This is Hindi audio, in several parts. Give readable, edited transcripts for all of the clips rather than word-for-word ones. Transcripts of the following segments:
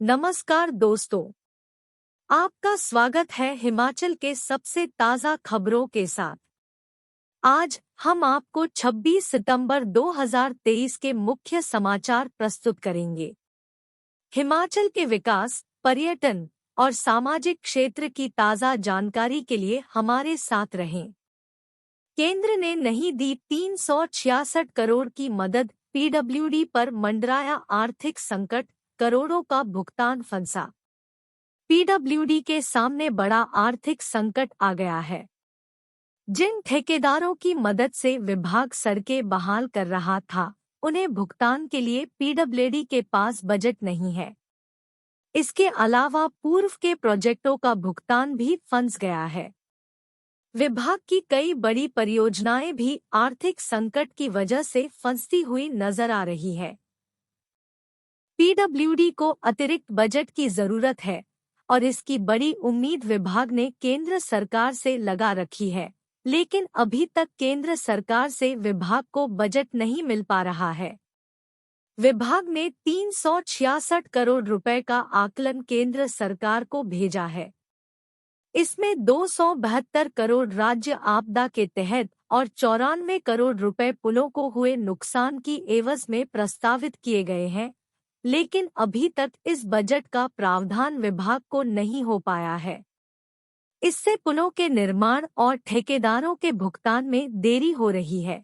नमस्कार दोस्तों, आपका स्वागत है हिमाचल के सबसे ताज़ा खबरों के साथ। आज हम आपको 26 सितंबर 2023 के मुख्य समाचार प्रस्तुत करेंगे। हिमाचल के विकास, पर्यटन और सामाजिक क्षेत्र की ताज़ा जानकारी के लिए हमारे साथ रहें। केंद्र ने नहीं दी 366 करोड़ की मदद, पीडब्ल्यूडी पर मंडराया आर्थिक संकट, करोड़ों का भुगतान फंसा। पीडब्ल्यूडी के सामने बड़ा आर्थिक संकट आ गया है। जिन ठेकेदारों की मदद से विभाग सड़कें बहाल कर रहा था, उन्हें भुगतान के लिए पीडब्ल्यूडी के पास बजट नहीं है। इसके अलावा पूर्व के प्रोजेक्टों का भुगतान भी फंस गया है। विभाग की कई बड़ी परियोजनाएं भी आर्थिक संकट की वजह से फंसती हुई नजर आ रही है। पीडब्ल्यूडी को अतिरिक्त बजट की जरूरत है और इसकी बड़ी उम्मीद विभाग ने केंद्र सरकार से लगा रखी है, लेकिन अभी तक केंद्र सरकार से विभाग को बजट नहीं मिल पा रहा है। विभाग ने 366 करोड़ रुपए का आकलन केंद्र सरकार को भेजा है। इसमें 272 करोड़ राज्य आपदा के तहत और 94 करोड़ रुपए पुलों को हुए नुकसान की एवज में प्रस्तावित किए गए हैं, लेकिन अभी तक इस बजट का प्रावधान विभाग को नहीं हो पाया है। इससे पुलों के निर्माण और ठेकेदारों के भुगतान में देरी हो रही है।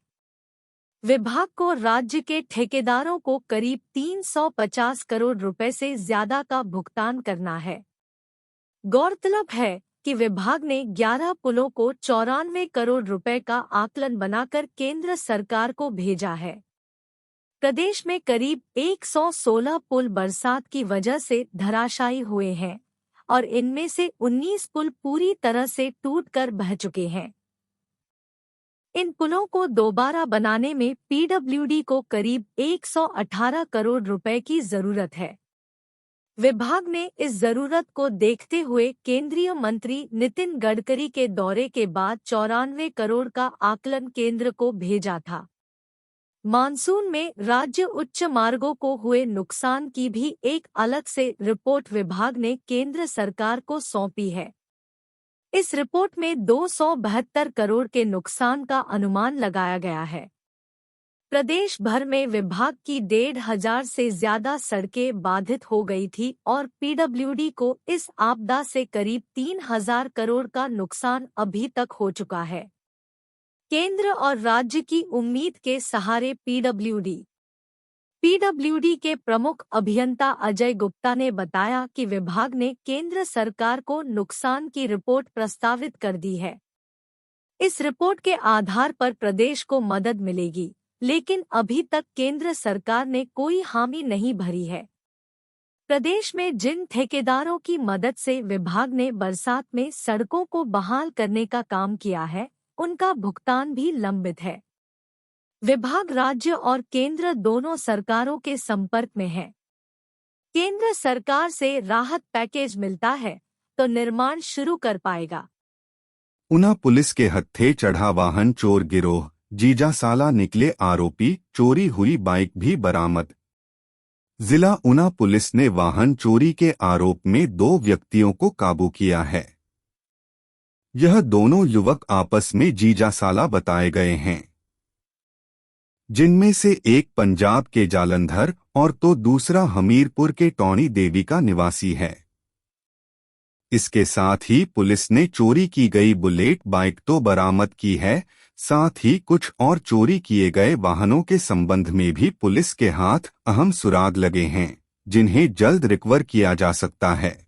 विभाग को राज्य के ठेकेदारों को करीब 350 करोड़ रुपए से ज्यादा का भुगतान करना है। गौरतलब है कि विभाग ने 11 पुलों को 94 करोड़ रुपए का आकलन बनाकर केंद्र सरकार को भेजा है। प्रदेश में करीब 116 पुल बरसात की वजह से धराशायी हुए हैं और इनमें से 19 पुल पूरी तरह से टूटकर बह चुके हैं। इन पुलों को दोबारा बनाने में पीडब्ल्यूडी को करीब 118 करोड़ रुपए की जरूरत है। विभाग ने इस जरूरत को देखते हुए केंद्रीय मंत्री नितिन गडकरी के दौरे के बाद 94 करोड़ का आकलन केंद्र को भेजा था। मानसून में राज्य उच्च मार्गों को हुए नुकसान की भी एक अलग से रिपोर्ट विभाग ने केंद्र सरकार को सौंपी है। इस रिपोर्ट में 272 करोड़ के नुकसान का अनुमान लगाया गया है। प्रदेश भर में विभाग की 1,500 से ज्यादा सड़कें बाधित हो गई थी और पीडब्ल्यूडी को इस आपदा से करीब 3,000 करोड़ का नुकसान अभी तक हो चुका है। केंद्र और राज्य की उम्मीद के सहारे पीडब्ल्यूडी के प्रमुख अभियंता अजय गुप्ता ने बताया कि विभाग ने केंद्र सरकार को नुकसान की रिपोर्ट प्रस्तावित कर दी है। इस रिपोर्ट के आधार पर प्रदेश को मदद मिलेगी, लेकिन अभी तक केंद्र सरकार ने कोई हामी नहीं भरी है। प्रदेश में जिन ठेकेदारों की मदद से विभाग ने बरसात में सड़कों को बहाल करने का काम किया है, उनका भुगतान भी लंबित है। विभाग राज्य और केंद्र दोनों सरकारों के संपर्क में है। केंद्र सरकार से राहत पैकेज मिलता है तो निर्माण शुरू कर पाएगा। ऊना पुलिस के हत्थे चढ़ा वाहन चोर गिरोह, जीजासाला निकले आरोपी, चोरी हुई बाइक भी बरामद। जिला ऊना पुलिस ने वाहन चोरी के आरोप में 2 व्यक्तियों को काबू किया है। यह दोनों युवक आपस में जीजासाला बताए गए हैं, जिनमें से एक पंजाब के जालंधर और तो दूसरा हमीरपुर के टौणी देवी का निवासी है। इसके साथ ही पुलिस ने चोरी की गई बुलेट बाइक तो बरामद की है, साथ ही कुछ और चोरी किए गए वाहनों के संबंध में भी पुलिस के हाथ अहम सुराग लगे हैं, जिन्हें जल्द रिकवर किया जा सकता है।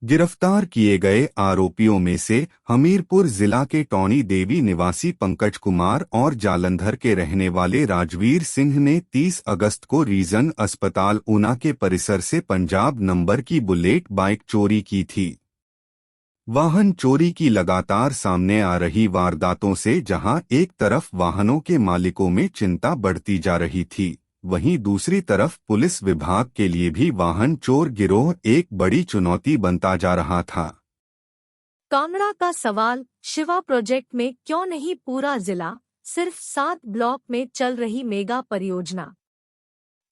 गिरफ्तार किए गए आरोपियों में से हमीरपुर जिला के टौणी देवी निवासी पंकज कुमार और जालंधर के रहने वाले राजवीर सिंह ने 30 अगस्त को रीजन अस्पताल ऊना के परिसर से पंजाब नंबर की बुलेट बाइक चोरी की थी। वाहन चोरी की लगातार सामने आ रही वारदातों से जहां एक तरफ वाहनों के मालिकों में चिंता बढ़ती जा रही थी, वहीं दूसरी तरफ पुलिस विभाग के लिए भी वाहन चोर गिरोह एक बड़ी चुनौती बनता जा रहा था। कांगड़ा का सवाल, शिवा प्रोजेक्ट में क्यों नहीं पूरा जिला, सिर्फ 7 ब्लॉक में चल रही मेगा परियोजना।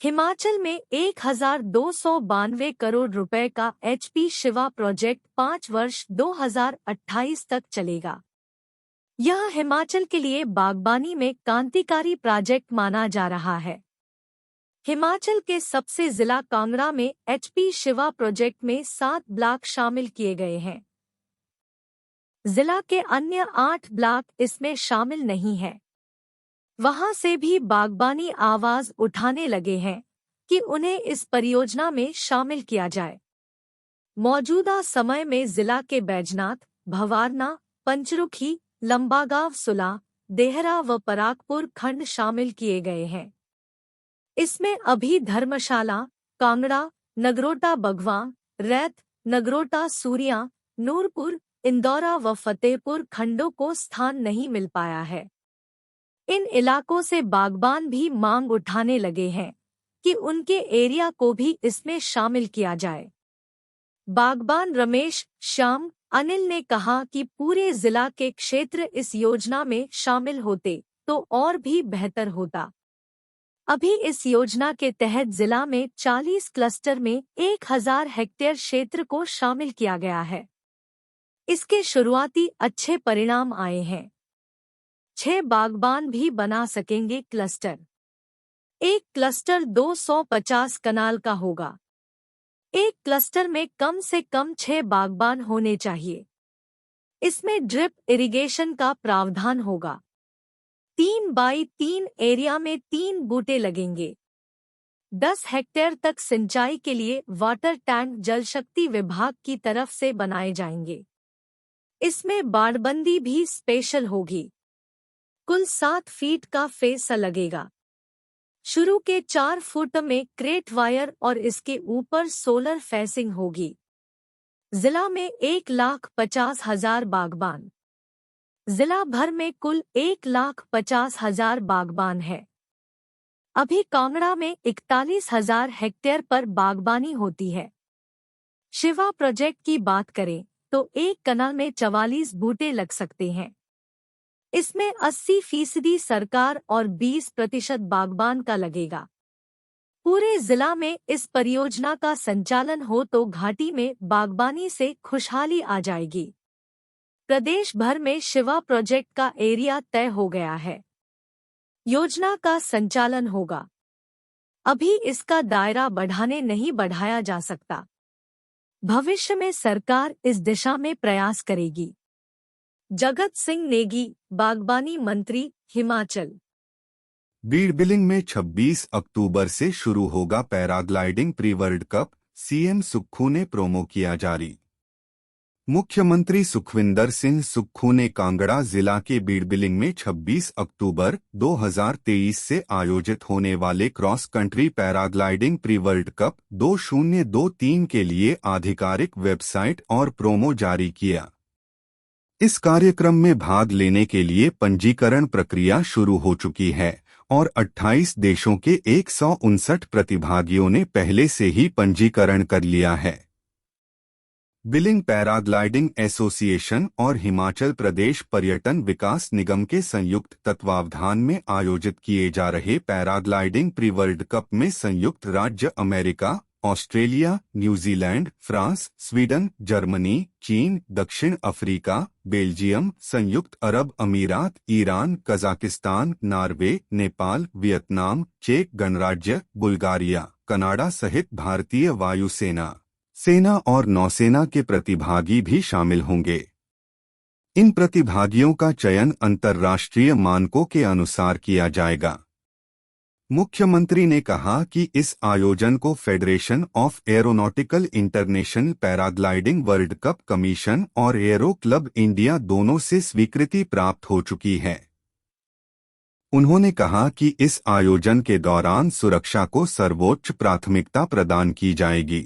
हिमाचल में 1292 करोड़ रुपए का HP शिवा प्रोजेक्ट 5 वर्ष 2028 तक चलेगा। यह हिमाचल के लिए बागबानी में क्रांतिकारी प्रोजेक्ट माना जा रहा है। हिमाचल के सबसे जिला कांगड़ा में HP शिवा प्रोजेक्ट में 7 ब्लॉक शामिल किए गए हैं। जिला के अन्य 8 ब्लॉक इसमें शामिल नहीं हैं। वहां से भी बागबानी आवाज उठाने लगे हैं कि उन्हें इस परियोजना में शामिल किया जाए। मौजूदा समय में जिला के बैजनाथ, भवारना, पंचरुखी, लंबागांव, सुला, देहरा व परागपुर खंड शामिल किए गए हैं। इसमें अभी धर्मशाला, कांगड़ा, नगरोटा बगवां, रैत, नगरोटा सूरियां, नूरपुर, इंदौरा व फतेहपुर खंडों को स्थान नहीं मिल पाया है। इन इलाकों से बागबान भी मांग उठाने लगे हैं कि उनके एरिया को भी इसमें शामिल किया जाए। बागबान रमेश, श्याम, अनिल ने कहा कि पूरे जिला के क्षेत्र इस योजना में शामिल होते तो और भी बेहतर होता। अभी इस योजना के तहत जिला में 40 क्लस्टर में 1000 हेक्टेयर क्षेत्र को शामिल किया गया है। इसके शुरुआती अच्छे परिणाम आए हैं। 6 बागबान भी बना सकेंगे क्लस्टर। एक क्लस्टर 250 कनाल का होगा। एक क्लस्टर में कम से कम 6 बागबान होने चाहिए। इसमें ड्रिप इरिगेशन का प्रावधान होगा। 3 बाई 3 एरिया में 3 बूटे लगेंगे। 10 हेक्टेयर तक सिंचाई के लिए वाटर टैंक जल शक्ति विभाग की तरफ से बनाए जाएंगे। इसमें बाड़बंदी भी स्पेशल होगी। कुल 7 फीट का फेस लगेगा। शुरू के 4 फुट में क्रेट वायर और इसके ऊपर सोलर फेंसिंग होगी। जिला में 1,50,000 बागबान। जिला भर में कुल 1,50,000 बागबान है। अभी कांगड़ा में 41,000 हेक्टेयर पर बागबानी होती है। शिवा प्रोजेक्ट की बात करें तो एक कनाल में 44 बूटे लग सकते हैं। इसमें 80% सरकार और 20% बागबान का लगेगा। पूरे जिला में इस परियोजना का संचालन हो तो घाटी में बागबानी से खुशहाली आ जाएगी। प्रदेश भर में शिवा प्रोजेक्ट का एरिया तय हो गया है। योजना का संचालन होगा। अभी इसका दायरा बढ़ाया जा सकता। भविष्य में सरकार इस दिशा में प्रयास करेगी। जगत सिंह नेगी, बागबानी मंत्री, हिमाचल। बीड़ बिलिंग में 26 अक्टूबर से शुरू होगा paragliding pre world cup, CM Sukhu ने प्रोमो किया जारी। मुख्यमंत्री सुखविंदर सिंह सुक्खू ने कांगड़ा जिला के बीड़ बिलिंग में 26 अक्टूबर 2023 से आयोजित होने वाले cross country paragliding pre world cup 2023 के लिए आधिकारिक वेबसाइट और प्रोमो जारी किया। इस कार्यक्रम में भाग लेने के लिए पंजीकरण प्रक्रिया शुरू हो चुकी है और 28 देशों के 159 प्रतिभागियों ने पहले से ही पंजीकरण कर लिया है। बिलिंग पैराग्लाइडिंग एसोसिएशन और हिमाचल प्रदेश पर्यटन विकास निगम के संयुक्त तत्वावधान में आयोजित किए जा रहे पैराग्लाइडिंग प्री वर्ल्ड कप में संयुक्त राज्य अमेरिका, Australia, New Zealand, France, Sweden, Germany, चीन, दक्षिण अफ्रीका, बेल्जियम, संयुक्त अरब अमीरात, Iran, Kazakhstan, Norway, Nepal, Vietnam, चेक गणराज्य, बुल्गारिया, कनाडा सहित भारतीय वायुसेना, सेना और नौसेना के प्रतिभागी भी शामिल होंगे। इन प्रतिभागियों का चयन अंतर्राष्ट्रीय मानकों के अनुसार किया जाएगा। मुख्यमंत्री ने कहा कि इस आयोजन को federation of aeronautical international paragliding world cup commission और एरो क्लब इंडिया दोनों से स्वीकृति प्राप्त हो चुकी है। उन्होंने कहा कि इस आयोजन के दौरान सुरक्षा को सर्वोच्च प्राथमिकता प्रदान की जाएगी।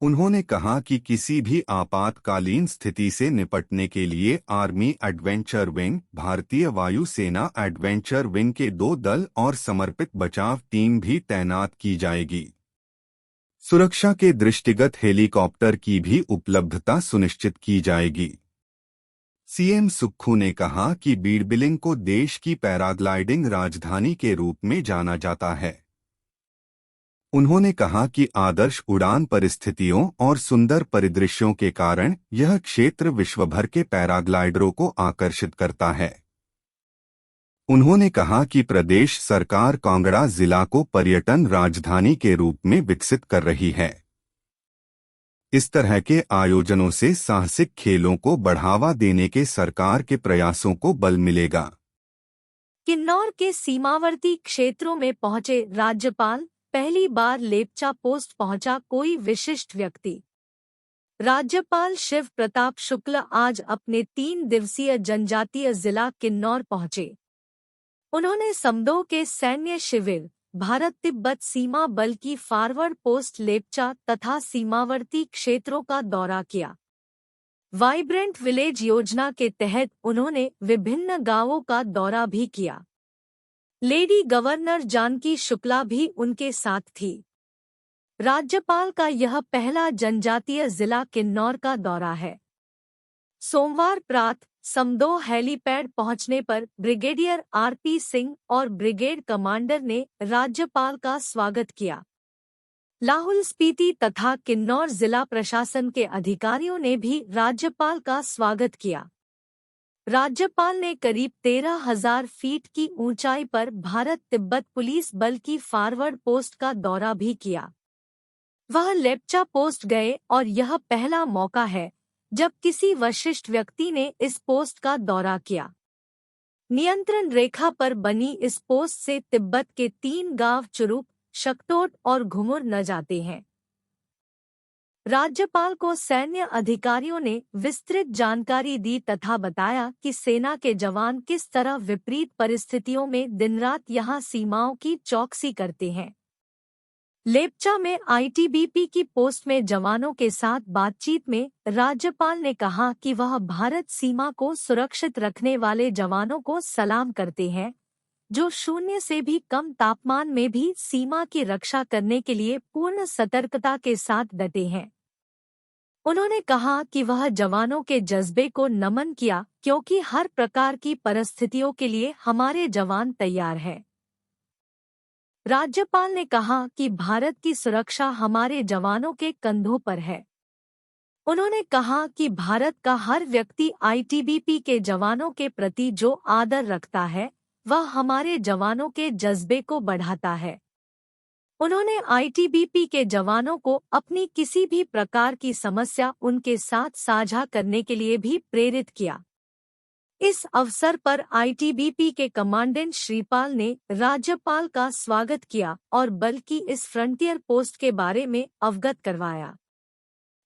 उन्होंने कहा कि किसी भी आपातकालीन स्थिति से निपटने के लिए आर्मी एडवेंचर विंग, भारतीय वायुसेना एडवेंचर विंग के 2 दल और समर्पित बचाव टीम भी तैनात की जाएगी। सुरक्षा के दृष्टिगत हेलीकॉप्टर की भी उपलब्धता सुनिश्चित की जाएगी। सीएम सुक्खू ने कहा कि बीड़ बिलिंग को देश की पैराग्लाइडिंग राजधानी के रूप में जाना जाता है। उन्होंने कहा कि आदर्श उड़ान परिस्थितियों और सुंदर परिदृश्यों के कारण यह क्षेत्र विश्वभर के पैराग्लाइडरों को आकर्षित करता है। उन्होंने कहा कि प्रदेश सरकार कांगड़ा जिला को पर्यटन राजधानी के रूप में विकसित कर रही है। इस तरह के आयोजनों से साहसिक खेलों को बढ़ावा देने के सरकार के प्रयासों को बल मिलेगा। किन्नौर के सीमावर्ती क्षेत्रों में पहुंचे राज्यपाल, पहली बार लेपचा पोस्ट पहुंचा कोई विशिष्ट व्यक्ति। राज्यपाल शिव प्रताप शुक्ल आज अपने 3 दिवसीय जनजातीय जिला किन्नौर पहुंचे। उन्होंने समदो के सैन्य शिविर, भारत तिब्बत सीमा बल की फॉरवर्ड पोस्ट लेपचा तथा सीमावर्ती क्षेत्रों का दौरा किया। वाइब्रेंट विलेज योजना के तहत उन्होंने विभिन्न गांवों का दौरा भी किया। लेडी गवर्नर जानकी शुक्ला भी उनके साथ थी। राज्यपाल का यह पहला जनजातीय जिला किन्नौर का दौरा है। सोमवार प्रातः समदो हेलीपैड पहुंचने पर ब्रिगेडियर आरपी सिंह और ब्रिगेड कमांडर ने राज्यपाल का स्वागत किया। लाहौल स्पीति तथा किन्नौर जिला प्रशासन के अधिकारियों ने भी राज्यपाल का स्वागत किया। राज्यपाल ने करीब 13,000 फीट की ऊंचाई पर भारत तिब्बत पुलिस बल की फॉरवर्ड पोस्ट का दौरा भी किया। वह लेपचा पोस्ट गए और यह पहला मौका है जब किसी वरिष्ठ व्यक्ति ने इस पोस्ट का दौरा किया। नियंत्रण रेखा पर बनी इस पोस्ट से तिब्बत के 3 गांव चुरुप, शकटोट और घुमुर न जाते हैं। राज्यपाल को सैन्य अधिकारियों ने विस्तृत जानकारी दी तथा बताया कि सेना के जवान किस तरह विपरीत परिस्थितियों में दिन-रात यहां सीमाओं की चौकसी करते हैं। लेपचा में आईटीबीपी की पोस्ट में जवानों के साथ बातचीत में राज्यपाल ने कहा कि वह भारत सीमा को सुरक्षित रखने वाले जवानों को सलाम करते हैं, जो 0 से भी कम तापमान में भी सीमा की रक्षा करने के लिए पूर्ण सतर्कता के साथ डटे हैं। उन्होंने कहा कि वह जवानों के जज्बे को नमन किया, क्योंकि हर प्रकार की परिस्थितियों के लिए हमारे जवान तैयार हैं। राज्यपाल ने कहा कि भारत की सुरक्षा हमारे जवानों के कंधों पर है। उन्होंने कहा कि भारत का हर व्यक्ति आईटीबीपी के जवानों के प्रति जो आदर रखता है, वह हमारे जवानों के जज्बे को बढ़ाता है। उन्होंने आईटीबीपी के जवानों को अपनी किसी भी प्रकार की समस्या उनके साथ साझा करने के लिए भी प्रेरित किया। इस अवसर पर आईटीबीपी के कमांडेंट श्रीपाल ने राज्यपाल का स्वागत किया और बल की इस फ्रंटियर पोस्ट के बारे में अवगत करवाया।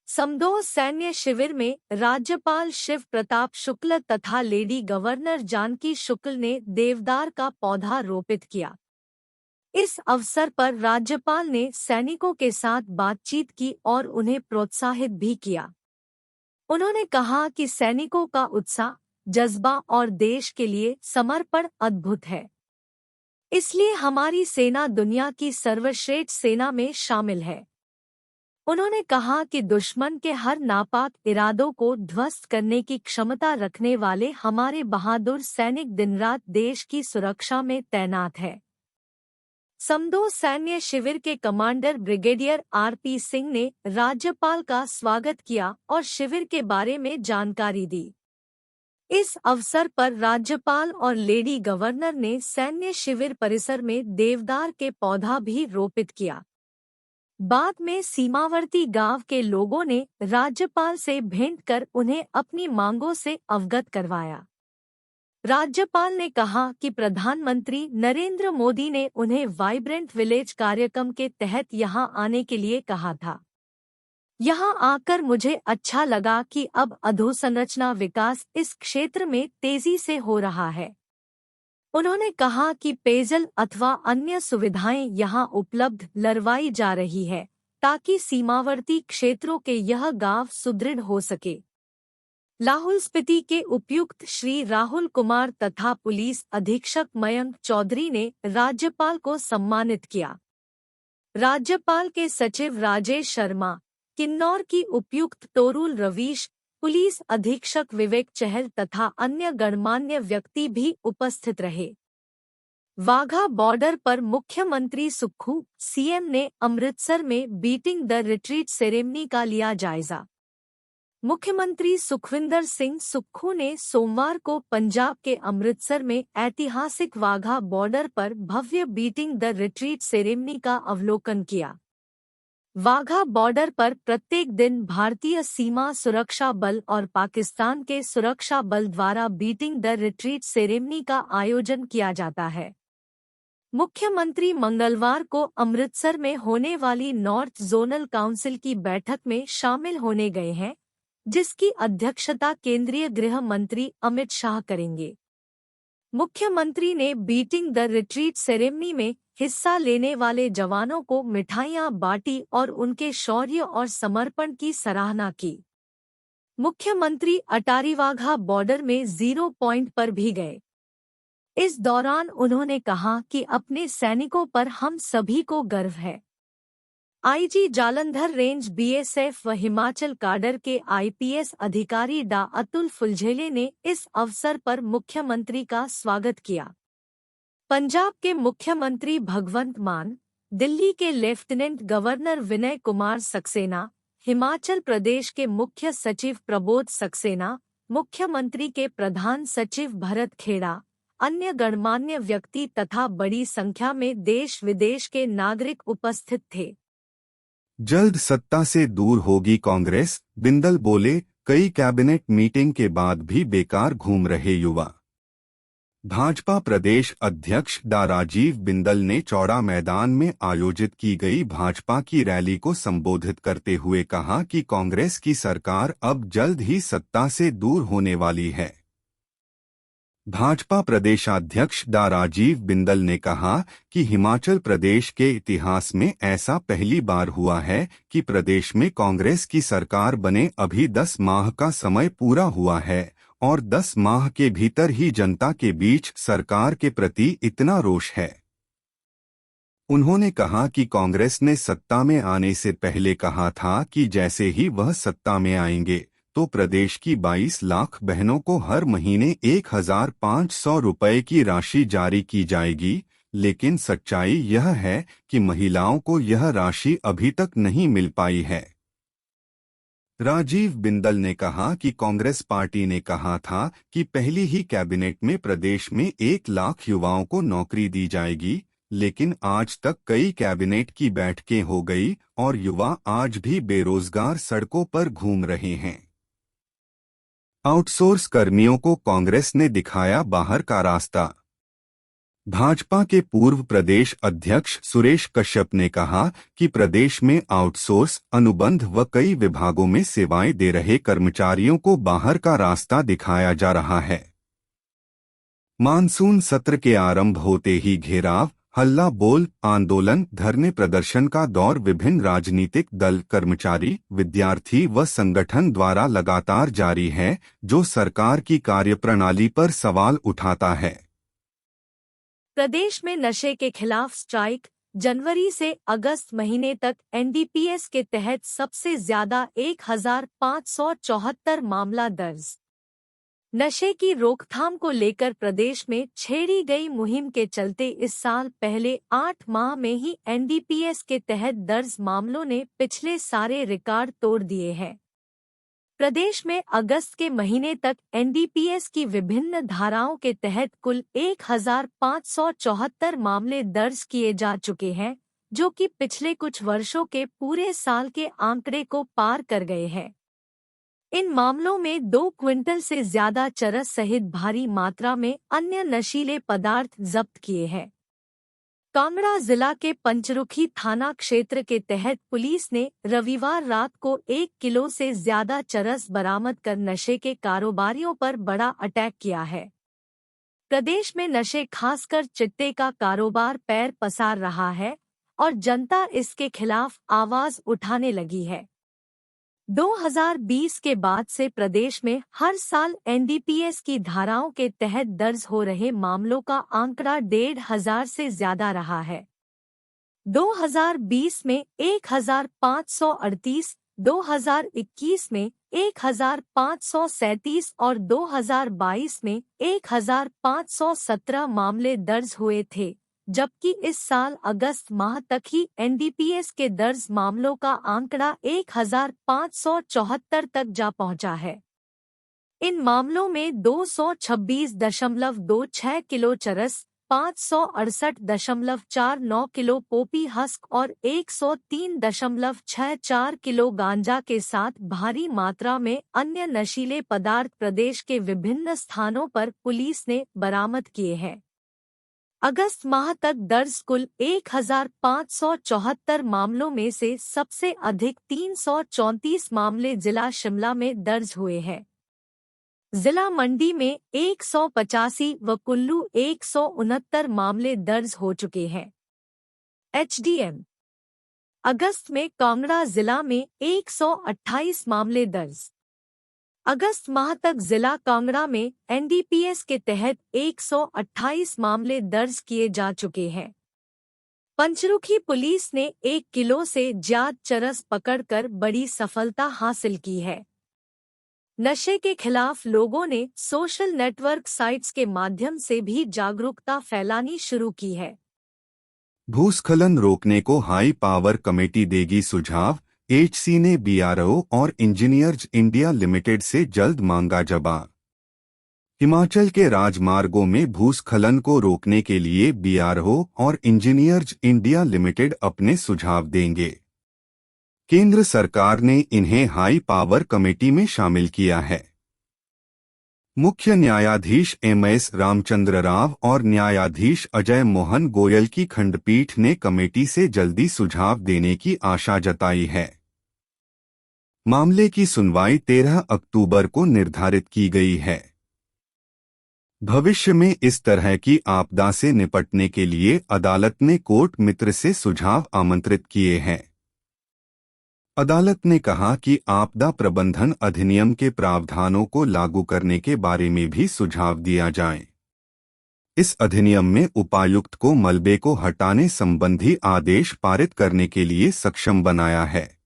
समदो सैन्य शिविर में राज्यपाल शिव प्रताप शुक्ल तथा लेडी गवर्नर जानकी शुक्ल ने देवदार का पौधा रोपित किया। इस अवसर पर राज्यपाल ने सैनिकों के साथ बातचीत की और उन्हें प्रोत्साहित भी किया। उन्होंने कहा कि सैनिकों का उत्साह, जज्बा और देश के लिए समर्पण अद्भुत है। इसलिए हमारी सेना दुनिया की सर्वश्रेष्ठ सेना में शामिल है। उन्होंने कहा कि दुश्मन के हर नापाक इरादों को ध्वस्त करने की क्षमता रखने वाले हमारे बहादुर सैनिक दिन-रात देश की सुरक्षा में तैनात है। समदो सैन्य शिविर के कमांडर ब्रिगेडियर आरपी सिंह ने राज्यपाल का स्वागत किया और शिविर के बारे में जानकारी दी। इस अवसर पर राज्यपाल और लेडी गवर्नर ने सैन्य शिविर परिसर में देवदार के पौधा भी रोपित किया। बाद में सीमावर्ती गांव के लोगों ने राज्यपाल से भेंट कर उन्हें अपनी मांगों से अवगत करवाया। राज्यपाल ने कहा कि प्रधानमंत्री नरेंद्र मोदी ने उन्हें वाइब्रेंट विलेज कार्यक्रम के तहत यहां आने के लिए कहा था। यहां आकर मुझे अच्छा लगा कि अब अधोसंरचना विकास इस क्षेत्र में तेजी से हो रहा है। उन्होंने कहा कि पेयजल अथवा अन्य सुविधाएं यहां उपलब्ध करवाई जा रही है, ताकि सीमावर्ती क्षेत्रों के यह गांव सुदृढ़ हो सके। लाहौल स्पीति के उपायुक्त श्री राहुल कुमार तथा पुलिस अधीक्षक मयंक चौधरी ने राज्यपाल को सम्मानित किया। राज्यपाल के सचिव राजेश शर्मा, किन्नौर की उपायुक्त तोरुल रवीश, पुलिस अधीक्षक विवेक चहल तथा अन्य गणमान्य व्यक्ति भी उपस्थित रहे। वाघा बॉर्डर पर मुख्यमंत्री सुक्खू सीएम ने अमृतसर में बीटिंग द रिट्रीट सेरेमनी का लिया जायजा। मुख्यमंत्री सुखविंदर सिंह सुक्खू ने सोमवार को पंजाब के अमृतसर में ऐतिहासिक वाघा बॉर्डर पर भव्य बीटिंग द रिट्रीट सेरेमनी का अवलोकन किया। वाघा बॉर्डर पर प्रत्येक दिन भारतीय सीमा सुरक्षा बल और पाकिस्तान के सुरक्षा बल द्वारा बीटिंग द रिट्रीट सेरेमनी का आयोजन किया जाता है। मुख्यमंत्री मंगलवार को अमृतसर में होने वाली नॉर्थ जोनल काउंसिल की बैठक में शामिल होने गए हैं, जिसकी अध्यक्षता केंद्रीय गृह मंत्री अमित शाह करेंगे। मुख्यमंत्री ने बीटिंग द रिट्रीट सेरेमनी में हिस्सा लेने वाले जवानों को मिठाइयां बांटी और उनके शौर्य और समर्पण की सराहना की। मुख्यमंत्री अटारीवाघा बॉर्डर में 0 पॉइंट पर भी गए। इस दौरान उन्होंने कहा कि अपने सैनिकों पर हम सभी को गर्व है। आईजी जालंधर रेंज बीएसएफ व हिमाचल काडर के आईपीएस अधिकारी डा अतुल फुलझेले ने इस अवसर पर मुख्यमंत्री का स्वागत किया। पंजाब के मुख्यमंत्री भगवंत मान, दिल्ली के लेफ्टिनेंट गवर्नर विनय कुमार सक्सेना, हिमाचल प्रदेश के मुख्य सचिव प्रबोध सक्सेना, मुख्यमंत्री के प्रधान सचिव भरत खेड़ा, अन्य गणमान्य व्यक्ति तथा बड़ी संख्या में देश विदेश के नागरिक उपस्थित थे। जल्द सत्ता से दूर होगी कांग्रेस, बिंदल बोले। कई कैबिनेट मीटिंग के बाद भी बेकार घूम रहे युवा। भाजपा प्रदेश अध्यक्ष डा राजीव बिंदल ने चौड़ा मैदान में आयोजित की गई भाजपा की रैली को संबोधित करते हुए कहा कि कांग्रेस की सरकार अब जल्द ही सत्ता से दूर होने वाली है। भाजपा प्रदेशाध्यक्ष डा राजीव बिंदल ने कहा कि हिमाचल प्रदेश के इतिहास में ऐसा पहली बार हुआ है कि प्रदेश में कांग्रेस की सरकार बने अभी 10 माह का समय पूरा हुआ है और 10 माह के भीतर ही जनता के बीच सरकार के प्रति इतना रोष है। उन्होंने कहा कि कांग्रेस ने सत्ता में आने से पहले कहा था कि जैसे ही वह सत्ता में आएंगे तो प्रदेश की 22 लाख बहनों को हर महीने 1500 रुपए की राशि जारी की जाएगी, लेकिन सच्चाई यह है कि महिलाओं को यह राशि अभी तक नहीं मिल पाई है। राजीव बिंदल ने कहा कि कांग्रेस पार्टी ने कहा था कि पहली ही कैबिनेट में प्रदेश में 1 लाख युवाओं को नौकरी दी जाएगी, लेकिन आज तक कई कैबिनेट की बैठकें हो गई और युवा आज भी बेरोजगार सड़कों पर घूम रहे हैं। आउटसोर्स कर्मियों को कांग्रेस ने दिखाया बाहर का रास्ता। भाजपा के पूर्व प्रदेश अध्यक्ष सुरेश कश्यप ने कहा कि प्रदेश में आउटसोर्स, अनुबंध व कई विभागों में सेवाएं दे रहे कर्मचारियों को बाहर का रास्ता दिखाया जा रहा है। मानसून सत्र के आरंभ होते ही घेराव, हल्ला बोल, आंदोलन, धरने प्रदर्शन का दौर विभिन्न राजनीतिक दल, कर्मचारी, विद्यार्थी व संगठन द्वारा लगातार जारी है, जो सरकार की कार्यप्रणाली पर सवाल उठाता है। प्रदेश में नशे के खिलाफ स्ट्राइक, जनवरी से अगस्त महीने तक एनडीपीएस के तहत सबसे ज्यादा 1574 मामला दर्ज। नशे की रोकथाम को लेकर प्रदेश में छेड़ी गई मुहिम के चलते इस साल पहले 8 माह में ही एनडीपीएस के तहत दर्ज मामलों ने पिछले सारे रिकॉर्ड तोड़ दिए हैं। प्रदेश में अगस्त के महीने तक एनडीपीएस की विभिन्न धाराओं के तहत कुल 1574 मामले दर्ज किए जा चुके हैं, जो कि पिछले कुछ वर्षों के पूरे साल के आंकड़े को पार कर गए हैं। इन मामलों में 2 क्विंटल से ज्यादा चरस सहित भारी मात्रा में अन्य नशीले पदार्थ जब्त किए हैं। कांगड़ा जिला के पंचरुखी थाना क्षेत्र के तहत पुलिस ने रविवार रात को 1 किलो से ज्यादा चरस बरामद कर नशे के कारोबारियों पर बड़ा अटैक किया है। प्रदेश में नशे खासकर चिट्टे का कारोबार पैर पसार रहा है और जनता इसके खिलाफ आवाज उठाने लगी है। 2020 के बाद से प्रदेश में हर साल एनडीपीएस की धाराओं के तहत दर्ज हो रहे मामलों का आंकड़ा 1500 से ज्यादा रहा है। 2020 में 1538, 2021 में 1537 और 2022 में 1517 मामले दर्ज हुए थे, जबकि इस साल अगस्त माह तक ही एनडीपीएस के दर्ज मामलों का आंकड़ा 1574 तक जा पहुंचा है। इन मामलों में 226.26 किलो चरस, 568.49 किलो पोपी हस्क और 103.64 किलो गांजा के साथ भारी मात्रा में अन्य नशीले पदार्थ प्रदेश के विभिन्न स्थानों पर पुलिस ने बरामद किए हैं। अगस्त माह तक दर्ज कुल 1574 मामलों में से सबसे अधिक 334 मामले जिला शिमला में दर्ज हुए हैं। जिला मंडी में 185 व कुल्लू 169 मामले दर्ज हो चुके हैं। एचडीएम अगस्त में कांगड़ा जिला में 128 मामले दर्ज। अगस्त माह तक जिला कांगड़ा में एनडीपीएस के तहत 128 मामले दर्ज किए जा चुके हैं। पंचरुखी पुलिस ने 1 किलो से ज्यादा चरस पकड़कर बड़ी सफलता हासिल की है। नशे के खिलाफ लोगों ने सोशल नेटवर्क साइट्स के माध्यम से भी जागरूकता फैलानी शुरू की है। भूस्खलन रोकने को हाई पावर कमेटी देगी सुझाव, एचसी ने बीआरओ और इंजीनियर्स इंडिया लिमिटेड से जल्द मांगा जवाब। हिमाचल के राजमार्गों में भूस्खलन को रोकने के लिए बीआरओ और इंजीनियर्स इंडिया लिमिटेड अपने सुझाव देंगे। केंद्र सरकार ने इन्हें हाई पावर कमेटी में शामिल किया है। मुख्य न्यायाधीश एमएस रामचंद्र राव और न्यायाधीश अजय मोहन गोयल की खंडपीठ ने कमेटी से जल्दी सुझाव देने की आशा जताई है। मामले की सुनवाई 13 अक्टूबर को निर्धारित की गई है। भविष्य में इस तरह की आपदा से निपटने के लिए अदालत ने कोर्ट मित्र से सुझाव आमंत्रित किए हैं। अदालत ने कहा कि आपदा प्रबंधन अधिनियम के प्रावधानों को लागू करने के बारे में भी सुझाव दिया जाए। इस अधिनियम में उपायुक्त को मलबे को हटाने संबंधी आदेश पारित करने के लिए सक्षम बनाया है।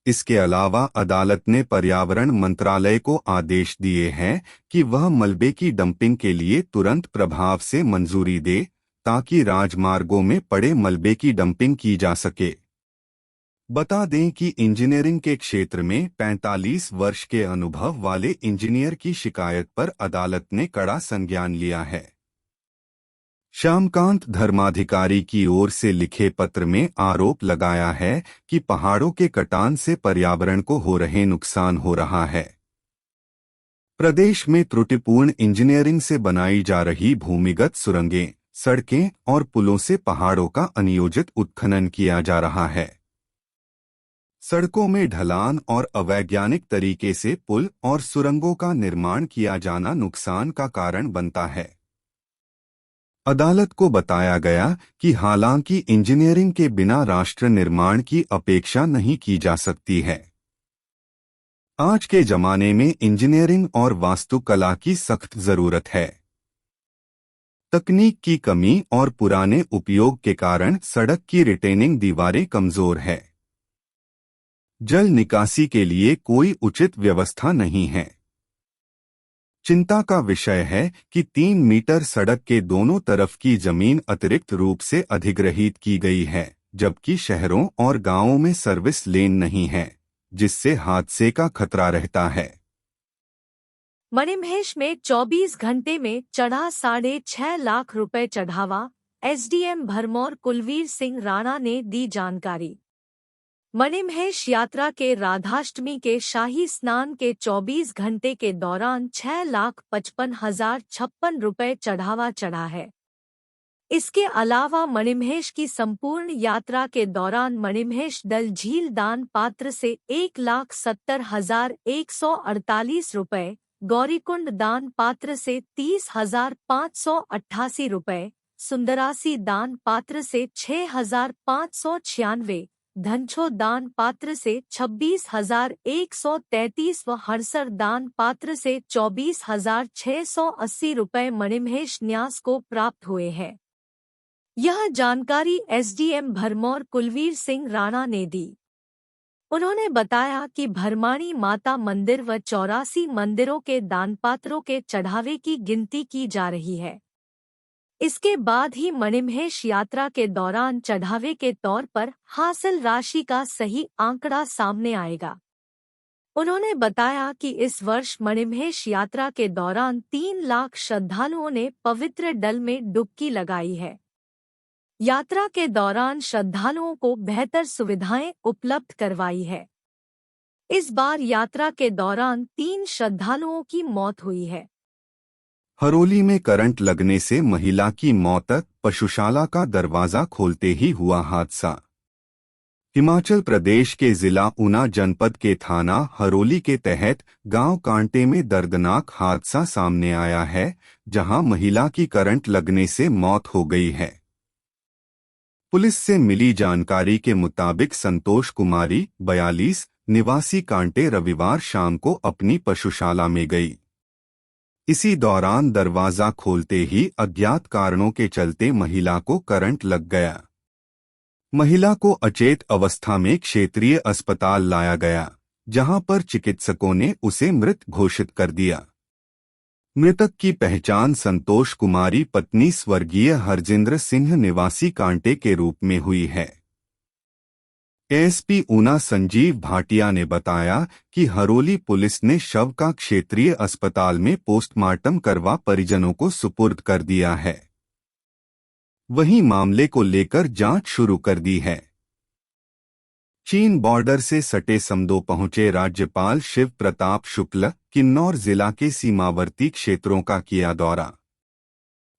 इसके अलावा अदालत ने पर्यावरण मंत्रालय को आदेश दिए हैं कि वह मलबे की डंपिंग के लिए तुरंत प्रभाव से मंजूरी दे, ताकि राजमार्गों में पड़े मलबे की डंपिंग की जा सके। बता दें कि इंजीनियरिंग के क्षेत्र में 45 वर्ष के अनुभव वाले इंजीनियर की शिकायत पर अदालत ने कड़ा संज्ञान लिया है। श्यामकांत धर्माधिकारी की ओर से लिखे पत्र में आरोप लगाया है कि पहाड़ों के कटान से पर्यावरण को हो रहे नुकसान हो रहा है। प्रदेश में त्रुटिपूर्ण इंजीनियरिंग से बनाई जा रही भूमिगत सुरंगें, सड़कें और पुलों से पहाड़ों का अनियोजित उत्खनन किया जा रहा है। सड़कों में ढलान और अवैज्ञानिक तरीके से पुल और सुरंगों का निर्माण किया जाना नुकसान का कारण बनता है। अदालत को बताया गया कि हालांकि इंजीनियरिंग के बिना राष्ट्र निर्माण की अपेक्षा नहीं की जा सकती है। आज के जमाने में इंजीनियरिंग और वास्तुकला की सख्त जरूरत है। तकनीक की कमी और पुराने उपयोग के कारण सड़क की रिटेनिंग दीवारें कमजोर है। जल निकासी के लिए कोई उचित व्यवस्था नहीं है। चिंता का विषय है कि 3 मीटर सड़क के दोनों तरफ की जमीन अतिरिक्त रूप से अधिग्रहित की गई है, जबकि शहरों और गांवों में सर्विस लेन नहीं है, जिससे हादसे का खतरा रहता है। मणिमहेश में 24 घंटे में चढ़ा 6.5 लाख रुपए चढ़ावा, एसडीएम भरमौर कुलवीर सिंह राणा ने दी जानकारी। मणिमहेश यात्रा के राधाष्टमी के शाही स्नान के 24 घंटे के दौरान 6,55,056 रुपए चढ़ावा चढ़ा है। इसके अलावा मणिमहेश की संपूर्ण यात्रा के दौरान मणिमहेश डल झील दान पात्र से 1,70,148 रुपए, गौरीकुंड दान पात्र से 30,588 रुपए, सुंदरासी दान पात्र से 6,596, धनछो दान पात्र से 26,133 व हड़सर दान पात्र से 24,680 रुपए मणिमहेश न्यास को प्राप्त हुए हैं। यह जानकारी एसडीएम भरमौर कुलवीर सिंह राणा ने दी। उन्होंने बताया कि भरमाणी माता मंदिर व 84 मंदिरों के दानपात्रों के चढ़ावे की गिनती की जा रही है। इसके बाद ही मणिमहेश यात्रा के दौरान चढ़ावे के तौर पर हासिल राशि का सही आंकड़ा सामने आएगा। उन्होंने बताया कि इस वर्ष मणिमहेश यात्रा के दौरान 3 लाख श्रद्धालुओं ने पवित्र डल में डुबकी लगाई है। यात्रा के दौरान श्रद्धालुओं को बेहतर सुविधाएं उपलब्ध करवाई है। इस बार यात्रा के दौरान 3 श्रद्धालुओं की मौत हुई है। हरोली में करंट लगने से महिला की मौत, पशुशाला का दरवाजा खोलते ही हुआ हादसा। हिमाचल प्रदेश के जिला ऊना जनपद के थाना हरोली के तहत गांव कांटे में दर्दनाक हादसा सामने आया है, जहां महिला की करंट लगने से मौत हो गई है। पुलिस से मिली जानकारी के मुताबिक संतोष कुमारी 42 निवासी कांटे रविवार शाम को अपनी पशुशाला में गई। इसी दौरान दरवाजा खोलते ही अज्ञात कारणों के चलते महिला को करंट लग गया। महिला को अचेत अवस्था में क्षेत्रीय अस्पताल लाया गया, जहां पर चिकित्सकों ने उसे मृत घोषित कर दिया। मृतक की पहचान संतोष कुमारी पत्नी स्वर्गीय हरजिंद्र सिंह निवासी कांटे के रूप में हुई है। एएसपी ऊना संजीव भाटिया ने बताया कि हरोली पुलिस ने शव का क्षेत्रीय अस्पताल में पोस्टमार्टम करवा परिजनों को सुपुर्द कर दिया है। वहीं मामले को लेकर जांच शुरू कर दी है। चीन बॉर्डर से सटे समदो पहुंचे राज्यपाल शिव प्रताप शुक्ल किन्नौर जिला के सीमावर्ती क्षेत्रों का किया दौरा।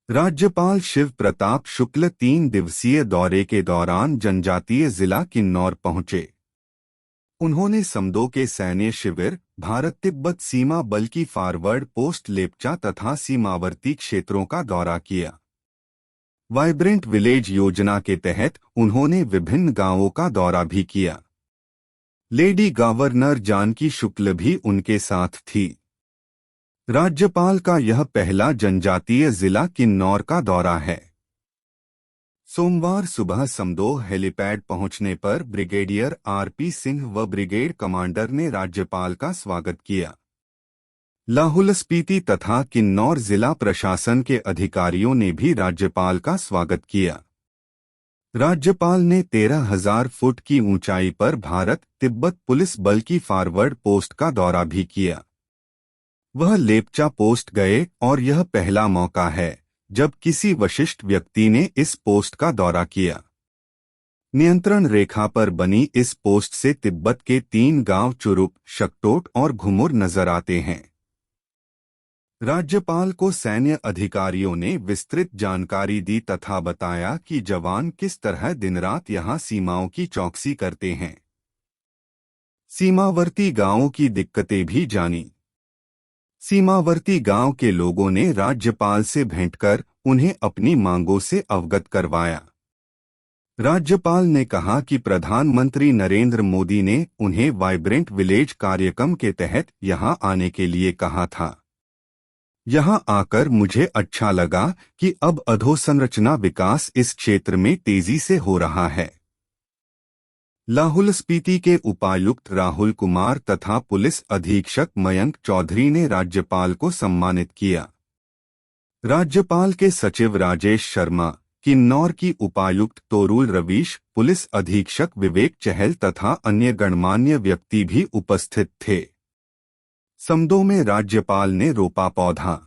राज्यपाल शिव प्रताप शुक्ल 3 दिवसीय दौरे के दौरान जनजातीय जिला किन्नौर पहुंचे। उन्होंने समदो के सैन्य शिविर, भारत तिब्बत सीमा बल की फॉरवर्ड पोस्ट लेप्चा तथा सीमावर्ती क्षेत्रों का दौरा किया। वाइब्रेंट विलेज योजना के तहत उन्होंने विभिन्न गांवों का दौरा भी किया। लेडी गवर्नर जानकी शुक्ल भी उनके साथ थी। राज्यपाल का यह पहला जनजातीय जिला किन्नौर का दौरा है। सोमवार सुबह समदो हेलीपैड पहुंचने पर ब्रिगेडियर आरपी सिंह व ब्रिगेड कमांडर ने राज्यपाल का स्वागत किया। लाहौल स्पीति तथा किन्नौर जिला प्रशासन के अधिकारियों ने भी राज्यपाल का स्वागत किया। राज्यपाल ने 13,000 फुट की ऊंचाई पर भारत तिब्बत पुलिस बल की फॉरवर्ड पोस्ट का दौरा भी किया। वह लेप्चा पोस्ट गए और यह पहला मौका है जब किसी वरिष्ठ व्यक्ति ने इस पोस्ट का दौरा किया। नियंत्रण रेखा पर बनी इस पोस्ट से तिब्बत के 3 गांव चुरुप, शकटोट और घुमुर नजर आते हैं। राज्यपाल को सैन्य अधिकारियों ने विस्तृत जानकारी दी तथा बताया कि जवान किस तरह दिन-रात यहां सीमाओं की चौकसी करते हैं। सीमावर्ती गांवों की दिक्कतें भी जानी। सीमावर्ती गांव के लोगों ने राज्यपाल से भेंट कर उन्हें अपनी मांगों से अवगत करवाया। राज्यपाल ने कहा कि प्रधानमंत्री नरेंद्र मोदी ने उन्हें वाइब्रेंट विलेज कार्यक्रम के तहत यहां आने के लिए कहा था। यहां आकर मुझे अच्छा लगा कि अब अधोसंरचना विकास इस क्षेत्र में तेजी से हो रहा है। लाहौल स्पीति के उपायुक्त राहुल कुमार तथा पुलिस अधीक्षक मयंक चौधरी ने राज्यपाल को सम्मानित किया। राज्यपाल के सचिव राजेश शर्मा, किन्नौर की उपायुक्त तोरुल रवीश, पुलिस अधीक्षक विवेक चहल तथा अन्य गणमान्य व्यक्ति भी उपस्थित थे। समदो में राज्यपाल ने रोपा पौधा।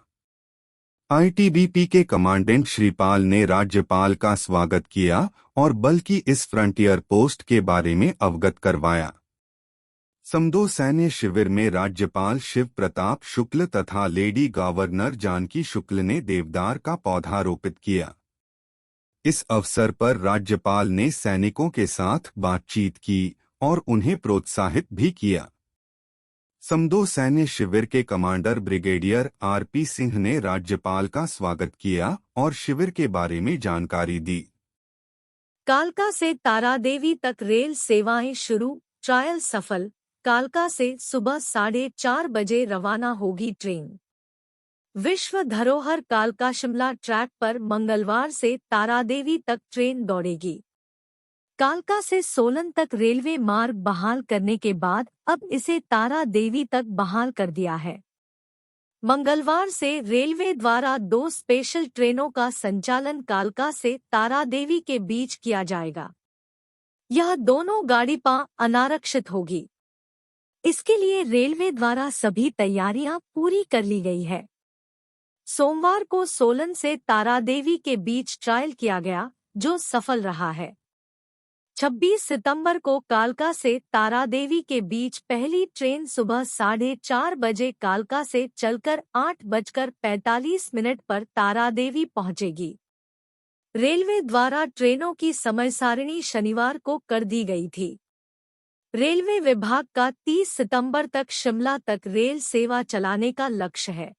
आईटीबीपी के कमांडेंट श्रीपाल ने राज्यपाल का स्वागत किया और बल की इस फ्रंटियर पोस्ट के बारे में अवगत करवाया। समदो सैन्य शिविर में राज्यपाल शिव प्रताप शुक्ल तथा लेडी गवर्नर जानकी शुक्ल ने देवदार का पौधा रोपित किया। इस अवसर पर राज्यपाल ने सैनिकों के साथ बातचीत की और उन्हें प्रोत्साहित भी किया। समदो सैन्य शिविर के कमांडर ब्रिगेडियर आरपी सिंह ने राज्यपाल का स्वागत किया और शिविर के बारे में जानकारी दी। कालका से तारादेवी तक रेल सेवाएं शुरू, ट्रायल सफल। कालका से सुबह 4:30 बजे रवाना होगी ट्रेन। विश्व धरोहर कालका शिमला ट्रैक पर मंगलवार से तारादेवी तक ट्रेन दौड़ेगी। कालका से सोलन तक रेलवे मार्ग बहाल करने के बाद अब इसे तारा देवी तक बहाल कर दिया है। मंगलवार से रेलवे द्वारा 2 स्पेशल ट्रेनों का संचालन कालका से तारा देवी के बीच किया जाएगा। यह दोनों गाड़ियां अनारक्षित होगी। इसके लिए रेलवे द्वारा सभी तैयारियां पूरी कर ली गई है। सोमवार को सोलन से तारादेवी के बीच ट्रायल किया गया, जो सफल रहा है। 26 सितंबर को कालका से तारादेवी के बीच पहली ट्रेन सुबह 4:30 बजे कालका से चलकर 8:45 पर तारादेवी पहुंचेगी। रेलवे द्वारा ट्रेनों की समय सारिणी शनिवार को कर दी गई थी। रेलवे विभाग का 30 सितंबर तक शिमला तक रेल सेवा चलाने का लक्ष्य है।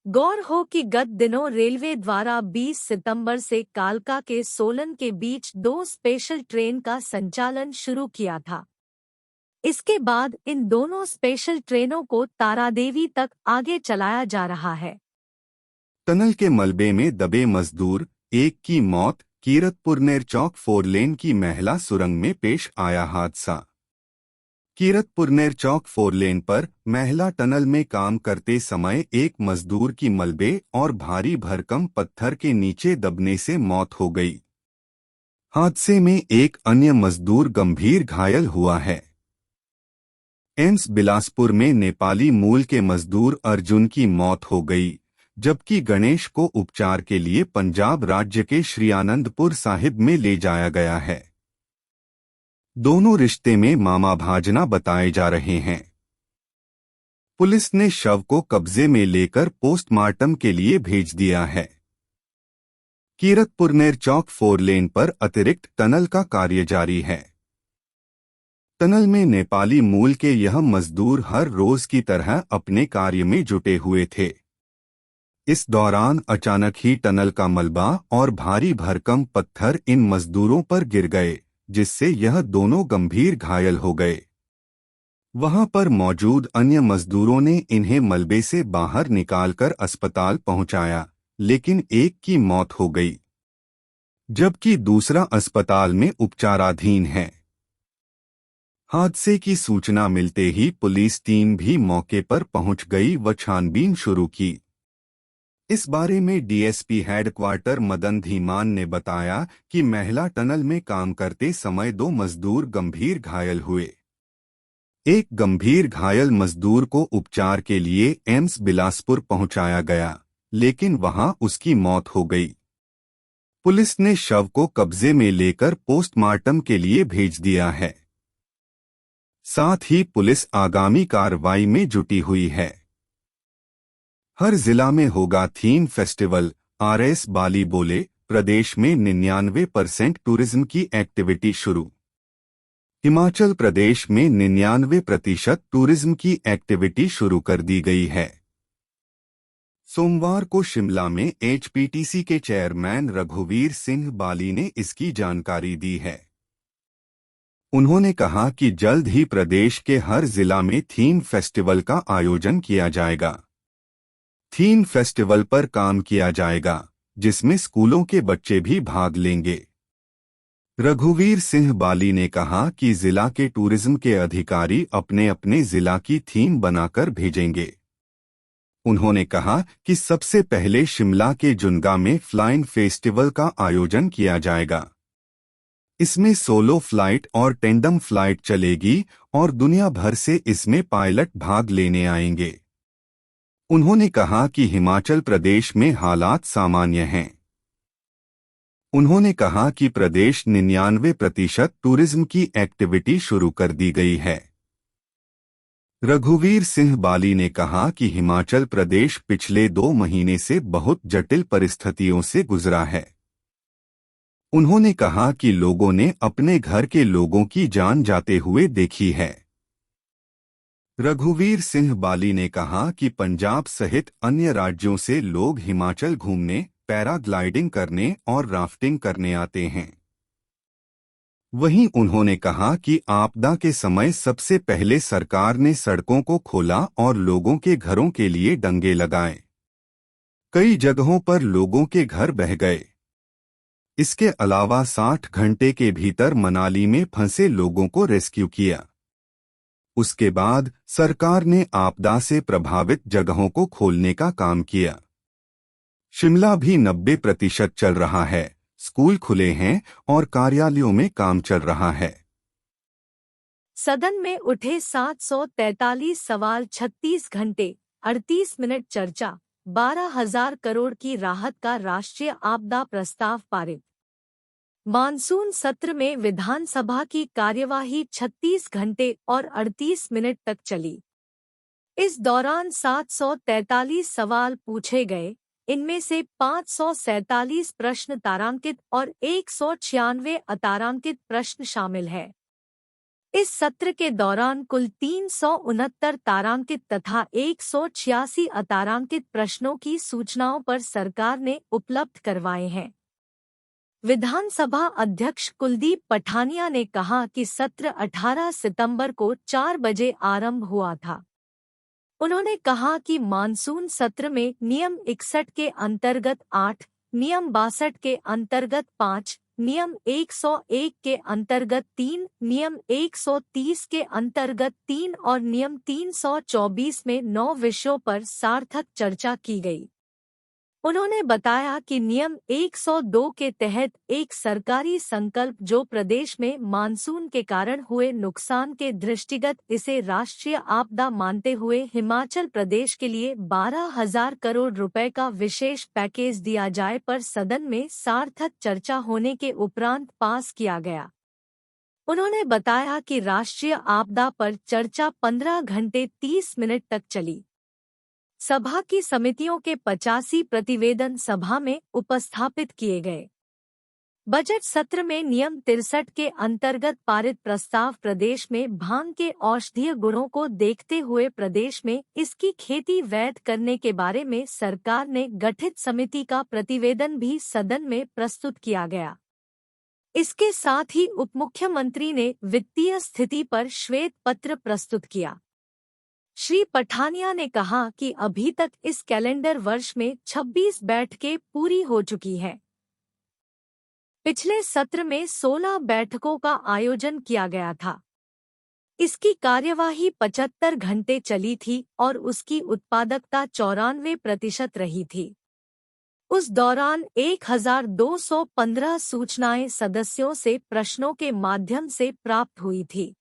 गौर हो कि गत दिनों रेलवे द्वारा 20 सितंबर से कालका के सोलन के बीच 2 स्पेशल ट्रेन का संचालन शुरू किया था। इसके बाद इन दोनों स्पेशल ट्रेनों को तारादेवी तक आगे चलाया जा रहा है। टनल के मलबे में दबे मजदूर, एक की मौत। कीरतपुर नेरचौक 4 लेन की महिला सुरंग में पेश आया हादसा। कीरतपुर नेरचौक 4 लेन पर महिला टनल में काम करते समय एक मजदूर की मलबे और भारी भरकम पत्थर के नीचे दबने से मौत हो गई। हादसे में एक अन्य मजदूर गंभीर घायल हुआ है। एम्स बिलासपुर में नेपाली मूल के मजदूर अर्जुन की मौत हो गई, जबकि गणेश को उपचार के लिए पंजाब राज्य के श्री आनंदपुर साहिब में ले जाया गया है। दोनों रिश्ते में मामा भाजना बताए जा रहे हैं। पुलिस ने शव को कब्जे में लेकर पोस्टमार्टम के लिए भेज दिया है। कीरतपुर नेरचौक 4 लेन पर अतिरिक्त टनल का कार्य जारी है। टनल में नेपाली मूल के यह मजदूर हर रोज की तरह अपने कार्य में जुटे हुए थे। इस दौरान अचानक ही टनल का मलबा और भारी भरकम पत्थर इन मजदूरों पर गिर गए, जिससे यह दोनों गंभीर घायल हो गए। वहां पर मौजूद अन्य मजदूरों ने इन्हें मलबे से बाहर निकालकर अस्पताल पहुंचाया, लेकिन एक की मौत हो गई, जबकि दूसरा अस्पताल में उपचाराधीन है। हादसे की सूचना मिलते ही पुलिस टीम भी मौके पर पहुंच गई व छानबीन शुरू की। इस बारे में डीएसपी हेडक्वार्टर मदन धीमान ने बताया कि महिला टनल में काम करते समय 2 मजदूर गंभीर घायल हुए। एक गंभीर घायल मजदूर को उपचार के लिए एम्स बिलासपुर पहुंचाया गया, लेकिन वहां उसकी मौत हो गई। पुलिस ने शव को कब्जे में लेकर पोस्टमार्टम के लिए भेज दिया है। साथ ही पुलिस आगामी कार्रवाई में जुटी हुई है। हर जिला में होगा थीम फेस्टिवल, आरएस बाली बोले। प्रदेश में 99% टूरिज्म की एक्टिविटी शुरू। हिमाचल प्रदेश में 99% टूरिज्म की एक्टिविटी शुरू कर दी गई है। सोमवार को शिमला में एचपीटीसी के चेयरमैन रघुवीर सिंह बाली ने इसकी जानकारी दी है। उन्होंने कहा कि जल्द ही प्रदेश के हर जिला में थीम फेस्टिवल का आयोजन किया जाएगा। थीम फेस्टिवल पर काम किया जाएगा, जिसमें स्कूलों के बच्चे भी भाग लेंगे। रघुवीर सिंह बाली ने कहा कि जिला के टूरिज्म के अधिकारी अपने अपने जिला की थीम बनाकर भेजेंगे। उन्होंने कहा कि सबसे पहले शिमला के जुनगा में फ्लाइंग फेस्टिवल का आयोजन किया जाएगा। इसमें सोलो फ्लाइट और टेंडम फ्लाइट चलेगी और दुनिया भर से इसमें पायलट भाग लेने आएंगे। उन्होंने कहा कि हिमाचल प्रदेश में हालात सामान्य हैं। उन्होंने कहा कि प्रदेश 99% टूरिज्म की एक्टिविटी शुरू कर दी गई है। रघुवीर सिंह बाली ने कहा कि हिमाचल प्रदेश पिछले 2 महीने से बहुत जटिल परिस्थितियों से गुजरा है। उन्होंने कहा कि लोगों ने अपने घर के लोगों की जान जाते हुए देखी है। रघुवीर सिंह बाली ने कहा कि पंजाब सहित अन्य राज्यों से लोग हिमाचल घूमने, पैराग्लाइडिंग करने और राफ्टिंग करने आते हैं। वहीं उन्होंने कहा कि आपदा के समय सबसे पहले सरकार ने सड़कों को खोला और लोगों के घरों के लिए डंगे लगाए। कई जगहों पर लोगों के घर बह गए। इसके अलावा 60 घंटे के भीतर मनाली में फंसे लोगों को रेस्क्यू किया। उसके बाद सरकार ने आपदा से प्रभावित जगहों को खोलने का काम किया। शिमला भी 90% चल रहा है, स्कूल खुले हैं और कार्यालयों में काम चल रहा है। सदन में उठे 743 सवाल, 36 घंटे 38 मिनट चर्चा, 12,000 करोड़ की राहत का राष्ट्रीय आपदा प्रस्ताव पारित। मानसून सत्र में विधानसभा की कार्यवाही 36 घंटे और 38 मिनट तक चली। इस दौरान 743 सवाल पूछे गए, इनमें से 547 प्रश्न तारांकित और 196 अतारांकित प्रश्न शामिल है। इस सत्र के दौरान कुल 369 तारांकित तथा 186 अतारांकित प्रश्नों की सूचनाओं पर सरकार ने उपलब्ध करवाए हैं। विधानसभा अध्यक्ष कुलदीप पठानिया ने कहा कि सत्र 18 सितंबर को 4 बजे आरंभ हुआ था। उन्होंने कहा कि मानसून सत्र में नियम 61 के अंतर्गत 8, नियम 62 के अंतर्गत 5, नियम 101 के अंतर्गत 3, नियम 130 के अंतर्गत 3 और नियम 324 में 9 विषयों पर सार्थक चर्चा की गई। उन्होंने बताया कि नियम 102 के तहत एक सरकारी संकल्प जो प्रदेश में मानसून के कारण हुए नुकसान के दृष्टिगत इसे राष्ट्रीय आपदा मानते हुए हिमाचल प्रदेश के लिए 12,000 करोड़ रुपए का विशेष पैकेज दिया जाए पर सदन में सार्थक चर्चा होने के उपरांत पास किया गया। उन्होंने बताया कि राष्ट्रीय आपदा पर चर्चा 15 घंटे 30 मिनट तक चली। सभा की समितियों के 85 प्रतिवेदन सभा में उपस्थापित किए गए। बजट सत्र में नियम 63 के अंतर्गत पारित प्रस्ताव प्रदेश में भांग के औषधीय गुणों को देखते हुए प्रदेश में इसकी खेती वैध करने के बारे में सरकार ने गठित समिति का प्रतिवेदन भी सदन में प्रस्तुत किया गया। इसके साथ ही उपमुख्यमंत्री ने वित्तीय स्थिति पर श्वेत पत्र प्रस्तुत किया। श्री पठानिया ने कहा कि अभी तक इस कैलेंडर वर्ष में 26 बैठकें पूरी हो चुकी हैं। पिछले सत्र में 16 बैठकों का आयोजन किया गया था। इसकी कार्यवाही 75 घंटे चली थी और उसकी उत्पादकता 94% रही थी। उस दौरान 1,215 सूचनाएं सदस्यों से प्रश्नों के माध्यम से प्राप्त हुई थी।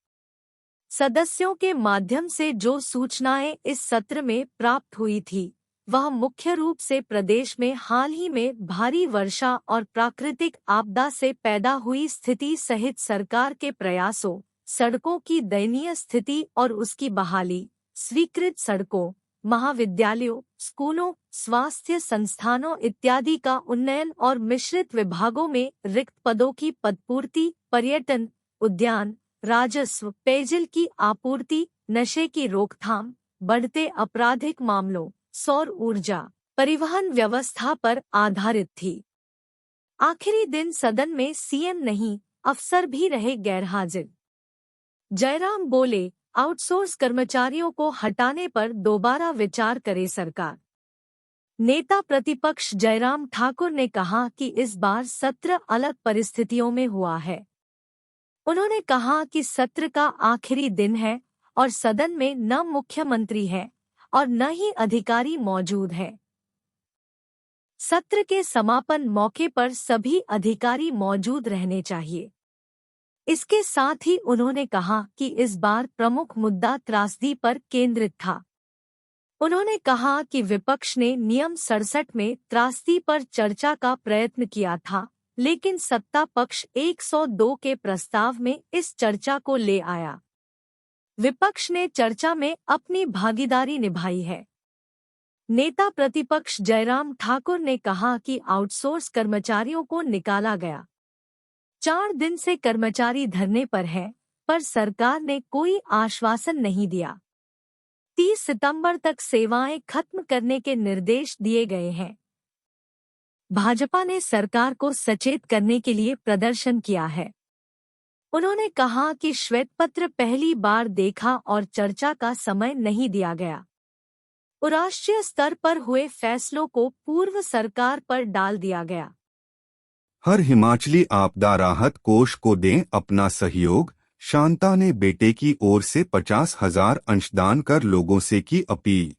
सदस्यों के माध्यम से जो सूचनाएं इस सत्र में प्राप्त हुई थी, वह मुख्य रूप से प्रदेश में हाल ही में भारी वर्षा और प्राकृतिक आपदा से पैदा हुई स्थिति सहित सरकार के प्रयासों, सड़कों की दयनीय स्थिति और उसकी बहाली, स्वीकृत सड़कों, महाविद्यालयों, स्कूलों, स्वास्थ्य संस्थानों इत्यादि का उन्नयन और मिश्रित विभागों में रिक्त पदों की पदपूर्ति, पर्यटन, उद्यान, राजस्व, पेयजल की आपूर्ति, नशे की रोकथाम, बढ़ते आपराधिक मामलों, सौर ऊर्जा, परिवहन व्यवस्था पर आधारित थी। आखिरी दिन सदन में सीएम नहीं, अफसर भी रहे गैरहाजिर। जयराम बोले, आउटसोर्स कर्मचारियों को हटाने पर दोबारा विचार करे सरकार। नेता प्रतिपक्ष जयराम ठाकुर ने कहा कि इस बार सत्र अलग परिस्थितियों में हुआ है। उन्होंने कहा कि सत्र का आखिरी दिन है और सदन में न मुख्यमंत्री है और न ही अधिकारी मौजूद है। सत्र के समापन मौके पर सभी अधिकारी मौजूद रहने चाहिए। इसके साथ ही उन्होंने कहा कि इस बार प्रमुख मुद्दा त्रासदी पर केंद्रित था। उन्होंने कहा कि विपक्ष ने नियम 67 में त्रासदी पर चर्चा का प्रयत्न किया था, लेकिन सत्ता पक्ष 102 के प्रस्ताव में इस चर्चा को ले आया। विपक्ष ने चर्चा में अपनी भागीदारी निभाई है। नेता प्रतिपक्ष जयराम ठाकुर ने कहा कि आउटसोर्स कर्मचारियों को निकाला गया। 4 दिन से कर्मचारी धरने पर हैं, पर सरकार ने कोई आश्वासन नहीं दिया। 30 सितंबर तक सेवाएं खत्म करने के निर्देश दिए गए हैं। भाजपा ने सरकार को सचेत करने के लिए प्रदर्शन किया है। उन्होंने कहा कि श्वेतपत्र पहली बार देखा और चर्चा का समय नहीं दिया गया। राष्ट्रीय स्तर पर हुए फैसलों को पूर्व सरकार पर डाल दिया गया। हर हिमाचली आपदा राहत कोष को दें अपना सहयोग, शांता ने बेटे की ओर से 50,000 अंशदान कर लोगों से की अपील।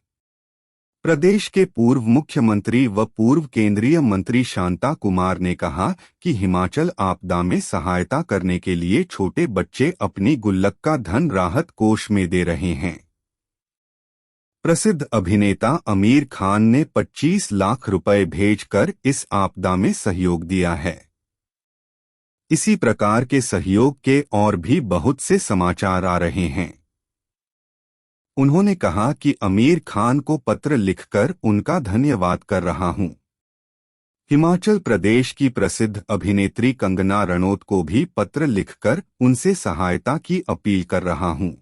प्रदेश के पूर्व मुख्यमंत्री व पूर्व केंद्रीय मंत्री शांता कुमार ने कहा कि हिमाचल आपदा में सहायता करने के लिए छोटे बच्चे अपनी गुल्लक का धन राहत कोष में दे रहे हैं। प्रसिद्ध अभिनेता आमिर खान ने 25 लाख रुपए भेजकर इस आपदा में सहयोग दिया है। इसी प्रकार के सहयोग के और भी बहुत से समाचार आ रहे हैं। उन्होंने कहा कि आमिर खान को पत्र लिखकर उनका धन्यवाद कर रहा हूं। हिमाचल प्रदेश की प्रसिद्ध अभिनेत्री कंगना रनौत को भी पत्र लिखकर उनसे सहायता की अपील कर रहा हूं।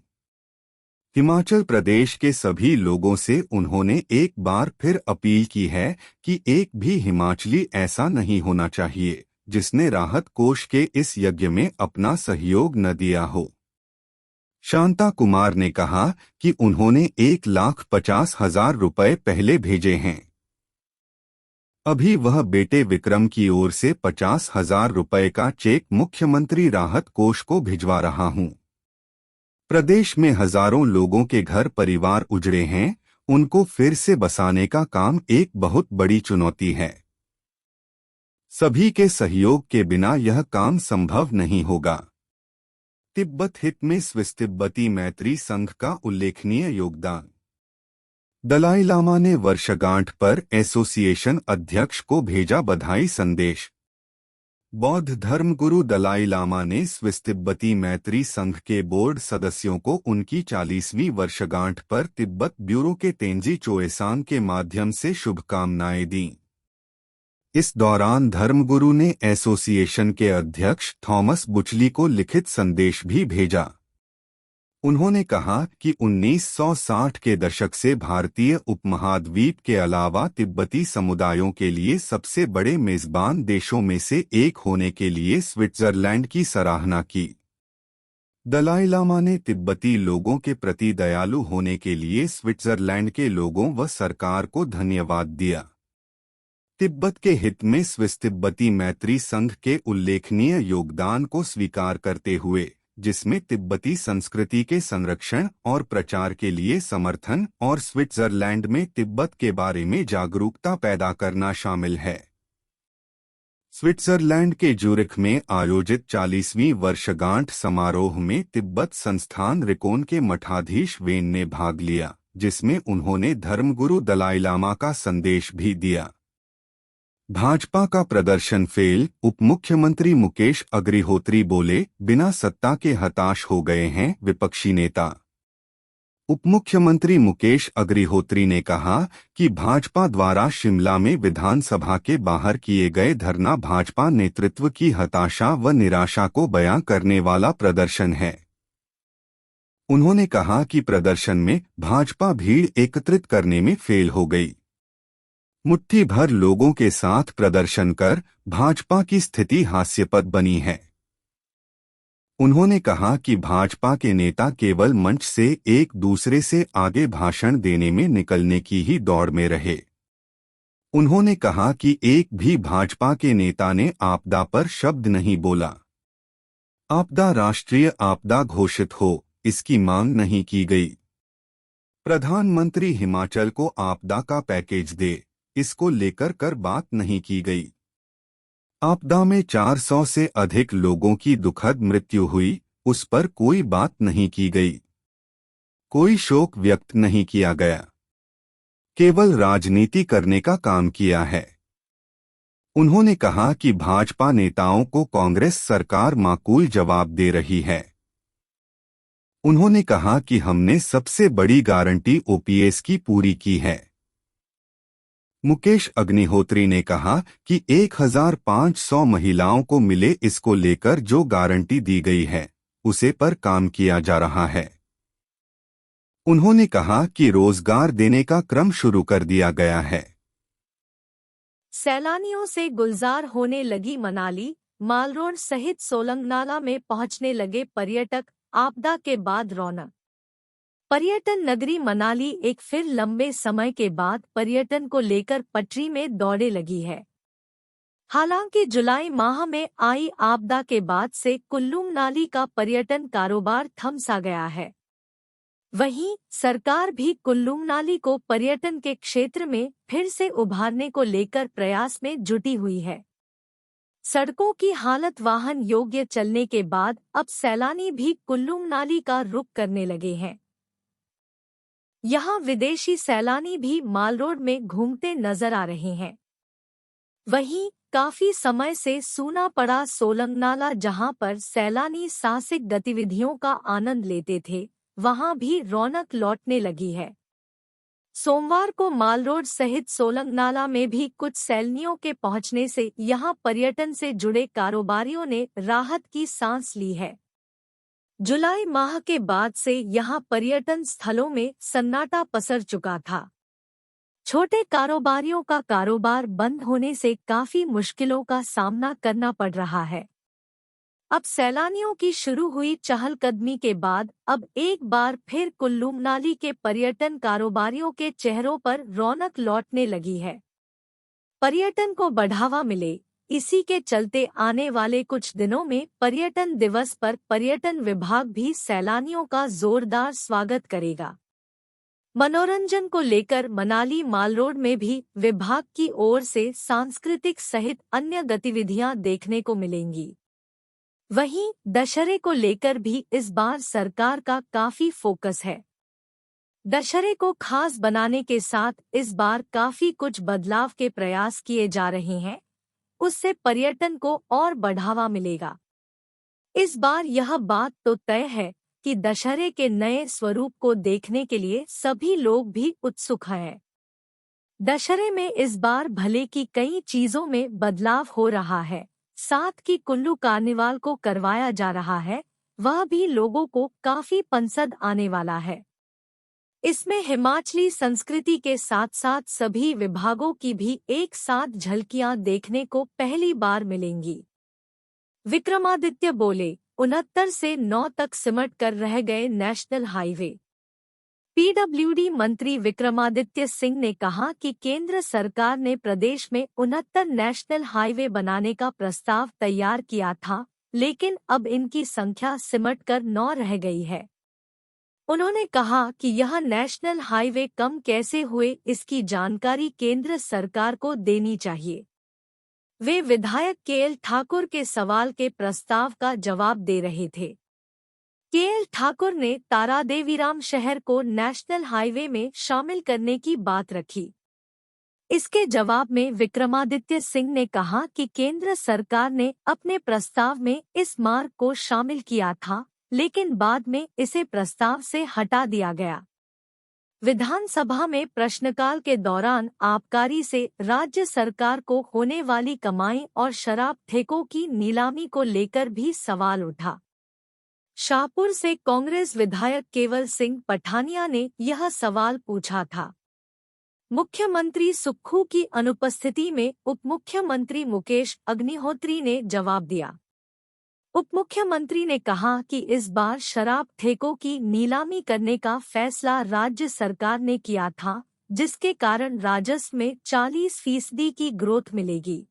हिमाचल प्रदेश के सभी लोगों से उन्होंने एक बार फिर अपील की है कि एक भी हिमाचली ऐसा नहीं होना चाहिए जिसने राहत कोष के इस यज्ञ में अपना सहयोग न दिया हो। शांता कुमार ने कहा कि उन्होंने 1,50,000 रुपए पहले भेजे हैं। अभी वह बेटे विक्रम की ओर से 50,000 रुपए का चेक मुख्यमंत्री राहत कोष को भिजवा रहा हूं। प्रदेश में हजारों लोगों के घर परिवार उजड़े हैं, उनको फिर से बसाने का काम एक बहुत बड़ी चुनौती है। सभी के सहयोग के बिना यह काम संभव नहीं होगा। तिब्बत हित में स्विस तिब्बती मैत्री संघ का उल्लेखनीय योगदान। दलाई लामा ने वर्षगांठ पर एसोसिएशन अध्यक्ष को भेजा बधाई संदेश। बौद्ध धर्मगुरु दलाई लामा ने स्विस तिब्बती मैत्री संघ के बोर्ड सदस्यों को उनकी 40वीं वर्षगांठ पर तिब्बत ब्यूरो के तेंजी चोएसांग के माध्यम से शुभकामनाएं दीं। इस दौरान धर्मगुरु ने एसोसिएशन के अध्यक्ष थॉमस बुचली को लिखित संदेश भी भेजा। उन्होंने कहा कि 1960 के दशक से भारतीय उपमहाद्वीप के अलावा तिब्बती समुदायों के लिए सबसे बड़े मेजबान देशों में से एक होने के लिए स्विट्जरलैंड की सराहना की। दलाई लामा ने तिब्बती लोगों के प्रति दयालु होने के लिए स्विट्जरलैंड के लोगों व सरकार को धन्यवाद दिया। तिब्बत के हित में स्विस तिब्बती मैत्री संघ के उल्लेखनीय योगदान को स्वीकार करते हुए, जिसमें तिब्बती संस्कृति के संरक्षण और प्रचार के लिए समर्थन और स्विट्जरलैंड में तिब्बत के बारे में जागरूकता पैदा करना शामिल है। स्विट्जरलैंड के ज्यूरिख में आयोजित 40वीं वर्षगांठ समारोह में तिब्बत संस्थान रिकोन के मठाधीश वेन ने भाग लिया, जिसमें उन्होंने धर्मगुरु दलाई लामा का संदेश भी दिया। भाजपा का प्रदर्शन फेल, उप मुख्यमंत्री मुकेश अग्निहोत्री बोले, बिना सत्ता के हताश हो गए हैं विपक्षी नेता। उप मुख्यमंत्री मुकेश अग्निहोत्री ने कहा कि भाजपा द्वारा शिमला में विधानसभा के बाहर किए गए धरना भाजपा नेतृत्व की हताशा व निराशा को बयां करने वाला प्रदर्शन है। उन्होंने कहा कि प्रदर्शन में भाजपा भीड़ एकत्रित करने में फेल हो गई। मुट्ठी भर लोगों के साथ प्रदर्शन कर भाजपा की स्थिति हास्यास्पद बनी है। उन्होंने कहा कि भाजपा के नेता केवल मंच से एक दूसरे से आगे भाषण देने में निकलने की ही दौड़ में रहे। उन्होंने कहा कि एक भी भाजपा के नेता ने आपदा पर शब्द नहीं बोला। आपदा राष्ट्रीय आपदा घोषित हो, इसकी मांग नहीं की गई। प्रधानमंत्री हिमाचल को आपदा का पैकेज दे, इसको लेकर कर बात नहीं की गई। आपदा में 400 से अधिक लोगों की दुखद मृत्यु हुई, उस पर कोई बात नहीं की गई। कोई शोक व्यक्त नहीं किया गया। केवल राजनीति करने का काम किया है। उन्होंने कहा कि भाजपा नेताओं को कांग्रेस सरकार माकूल जवाब दे रही है। उन्होंने कहा कि हमने सबसे बड़ी गारंटी ओपीएस की पूरी की है। मुकेश अग्निहोत्री ने कहा कि 1,500 महिलाओं को मिले, इसको लेकर जो गारंटी दी गई है उसे पर काम किया जा रहा है। उन्होंने कहा कि रोजगार देने का क्रम शुरू कर दिया गया है। सैलानियों से गुलजार होने लगी मनाली, मालरोड सहित सोलंगनाला में पहुंचने लगे पर्यटक, आपदा के बाद रौनक। पर्यटन नगरी मनाली एक फिर लंबे समय के बाद पर्यटन को लेकर पटरी में दौड़े लगी है। हालांकि जुलाई माह में आई आपदा के बाद से कुल्लू मनाली का पर्यटन कारोबार थम सा गया है। वहीं सरकार भी कुल्लू मनाली को पर्यटन के क्षेत्र में फिर से उभारने को लेकर प्रयास में जुटी हुई है। सड़कों की हालत वाहन योग्य चलने के बाद अब सैलानी भी कुल्लू मनाली का रुख करने लगे हैं। यहां विदेशी सैलानी भी माल रोड में घूमते नजर आ रहे हैं। वहीं काफी समय से सूना पड़ा सोलंग नाला, जहां पर सैलानी साहसिक गतिविधियों का आनंद लेते थे, वहां भी रौनक लौटने लगी है। सोमवार को माल रोड सहित सोलंग नाला में भी कुछ सैलानियों के पहुंचने से यहां पर्यटन से जुड़े कारोबारियों ने राहत की सांस ली है। जुलाई माह के बाद से यहां पर्यटन स्थलों में सन्नाटा पसर चुका था। छोटे कारोबारियों का कारोबार बंद होने से काफी मुश्किलों का सामना करना पड़ रहा है। अब सैलानियों की शुरू हुई चहलकदमी के बाद अब एक बार फिर कुल्लू मनाली के पर्यटन कारोबारियों के चेहरों पर रौनक लौटने लगी है। पर्यटन को बढ़ावा मिले, इसी के चलते आने वाले कुछ दिनों में पर्यटन दिवस पर पर्यटन विभाग भी सैलानियों का जोरदार स्वागत करेगा। मनोरंजन को लेकर मनाली माल रोड में भी विभाग की ओर से सांस्कृतिक सहित अन्य गतिविधियां देखने को मिलेंगी। वहीं दशहरे को लेकर भी इस बार सरकार का काफी फोकस है। दशहरे को खास बनाने के साथ इस बार काफी कुछ बदलाव के प्रयास किए जा रहे हैं, उससे पर्यटन को और बढ़ावा मिलेगा। इस बार यह बात तो तय है कि दशहरे के नए स्वरूप को देखने के लिए सभी लोग भी उत्सुक हैं। दशहरे में इस बार भले की कई चीजों में बदलाव हो रहा है, साथ ही कुल्लू कार्निवाल को करवाया जा रहा है, वह भी लोगों को काफी पसंद आने वाला है। इसमें हिमाचली संस्कृति के साथ साथ सभी विभागों की भी एक साथ झलकियां देखने को पहली बार मिलेंगी। विक्रमादित्य बोले, 69 से 9 तक सिमट कर रह गए नेशनल हाईवे। पीडब्ल्यूडी मंत्री विक्रमादित्य सिंह ने कहा कि केंद्र सरकार ने प्रदेश में 69 नेशनल हाईवे बनाने का प्रस्ताव तैयार किया था, लेकिन अब इनकी संख्या सिमट कर 9 रह गई है। उन्होंने कहा कि यह नेशनल हाईवे कम कैसे हुए, इसकी जानकारी केंद्र सरकार को देनी चाहिए। वे विधायक केएल ठाकुर के सवाल के प्रस्ताव का जवाब दे रहे थे। केएल ठाकुर ने तारादेवीराम शहर को नेशनल हाईवे में शामिल करने की बात रखी। इसके जवाब में विक्रमादित्य सिंह ने कहा कि केंद्र सरकार ने अपने प्रस्ताव में इस मार्ग को शामिल किया था, लेकिन बाद में इसे प्रस्ताव से हटा दिया गया। विधानसभा में प्रश्नकाल के दौरान आबकारी से राज्य सरकार को होने वाली कमाई और शराब ठेकों की नीलामी को लेकर भी सवाल उठा। शाहपुर से कांग्रेस विधायक केवल सिंह पठानिया ने यह सवाल पूछा था। मुख्यमंत्री सुक्खू की अनुपस्थिति में उपमुख्यमंत्री मुकेश अग्निहोत्री ने जवाब दिया। उपमुख्यमंत्री ने कहा कि इस बार शराब ठेकों की नीलामी करने का फैसला राज्य सरकार ने किया था, जिसके कारण राजस्व में 40% की ग्रोथ मिलेगी।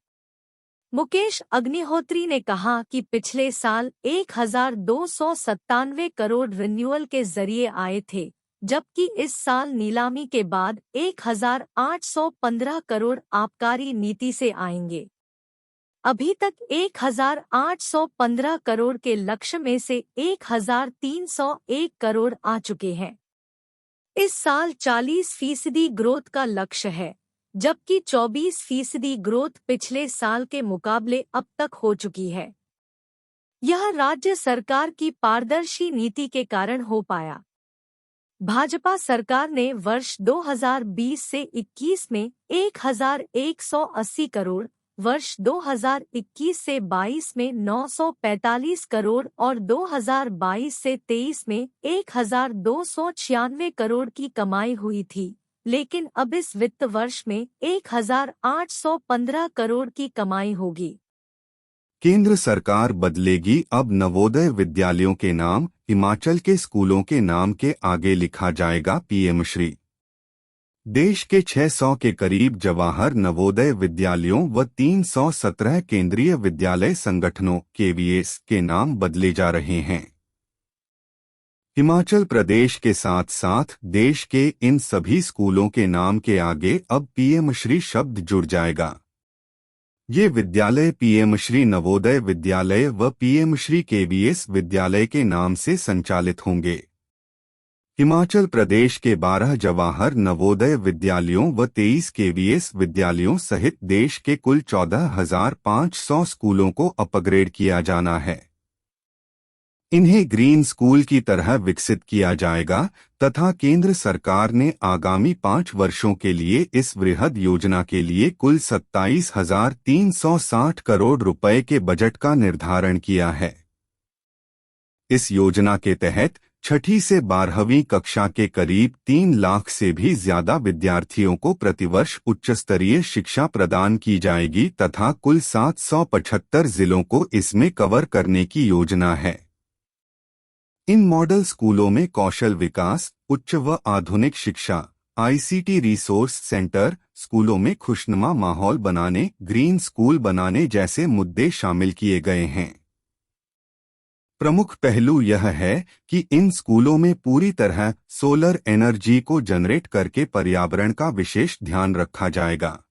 मुकेश अग्निहोत्री ने कहा कि पिछले साल 1297 करोड़ रिन्यूअल के जरिए आए थे, जबकि इस साल नीलामी के बाद 1815 करोड़ आबकारी नीति से आएंगे। अभी तक 1815 करोड़ के लक्ष्य में से 1301 करोड़ आ चुके हैं। इस साल 40% ग्रोथ का लक्ष्य है, जबकि 24% ग्रोथ पिछले साल के मुकाबले अब तक हो चुकी है। यह राज्य सरकार की पारदर्शी नीति के कारण हो पाया। भाजपा सरकार ने वर्ष 2020 से 21 में 1180 करोड़, वर्ष 2021 से 22 में 945 करोड़ और 2022 से 23 में 1296 करोड़ की कमाई हुई थी, लेकिन अब इस वित्त वर्ष में 1815 करोड़ की कमाई होगी। केंद्र सरकार बदलेगी, अब नवोदय विद्यालयों के नाम हिमाचल के स्कूलों के नाम के आगे लिखा जाएगा पीएम श्री। देश के 600 के करीब जवाहर नवोदय विद्यालयों व 317 केंद्रीय विद्यालय संगठनों (केवीएस) के नाम बदले जा रहे हैं। हिमाचल प्रदेश के साथ साथ देश के इन सभी स्कूलों के नाम के आगे अब पीएम श्री शब्द जुड़ जाएगा। ये विद्यालय पीएम श्री नवोदय विद्यालय व पीएम श्री केवीएस विद्यालय के नाम से संचालित होंगे। हिमाचल प्रदेश के 12 जवाहर नवोदय विद्यालयों व 23 केवीएस विद्यालयों सहित देश के कुल 14,500 स्कूलों को अपग्रेड किया जाना है। इन्हें ग्रीन स्कूल की तरह विकसित किया जाएगा तथा केंद्र सरकार ने आगामी 5 वर्षों के लिए इस वृहद योजना के लिए कुल 27,360 करोड़ रुपए के बजट का निर्धारण किया है। इस योजना के तहत 6ठी से 12वीं कक्षा के करीब 3 लाख से भी ज्यादा विद्यार्थियों को प्रतिवर्ष उच्च स्तरीय शिक्षा प्रदान की जाएगी तथा कुल 775 जिलों को इसमें कवर करने की योजना है। इन मॉडल स्कूलों में कौशल विकास, उच्च व आधुनिक शिक्षा, आईसीटी रिसोर्स सेंटर, स्कूलों में खुशनुमा माहौल बनाने, ग्रीन स्कूल बनाने जैसे मुद्दे शामिल किए गए हैं। प्रमुख पहलू यह है कि इन स्कूलों में पूरी तरह सोलर एनर्जी को जनरेट करके पर्यावरण का विशेष ध्यान रखा जाएगा।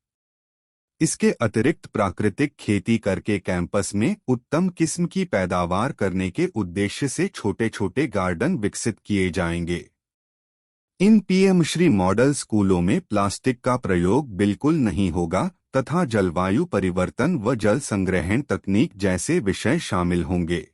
इसके अतिरिक्त प्राकृतिक खेती करके कैंपस में उत्तम किस्म की पैदावार करने के उद्देश्य से छोटे छोटे गार्डन विकसित किए जाएंगे। इन पीएम श्री मॉडल स्कूलों में प्लास्टिक का प्रयोग बिल्कुल नहीं होगा तथा जलवायु परिवर्तन व जल संग्रहण तकनीक जैसे विषय शामिल होंगे।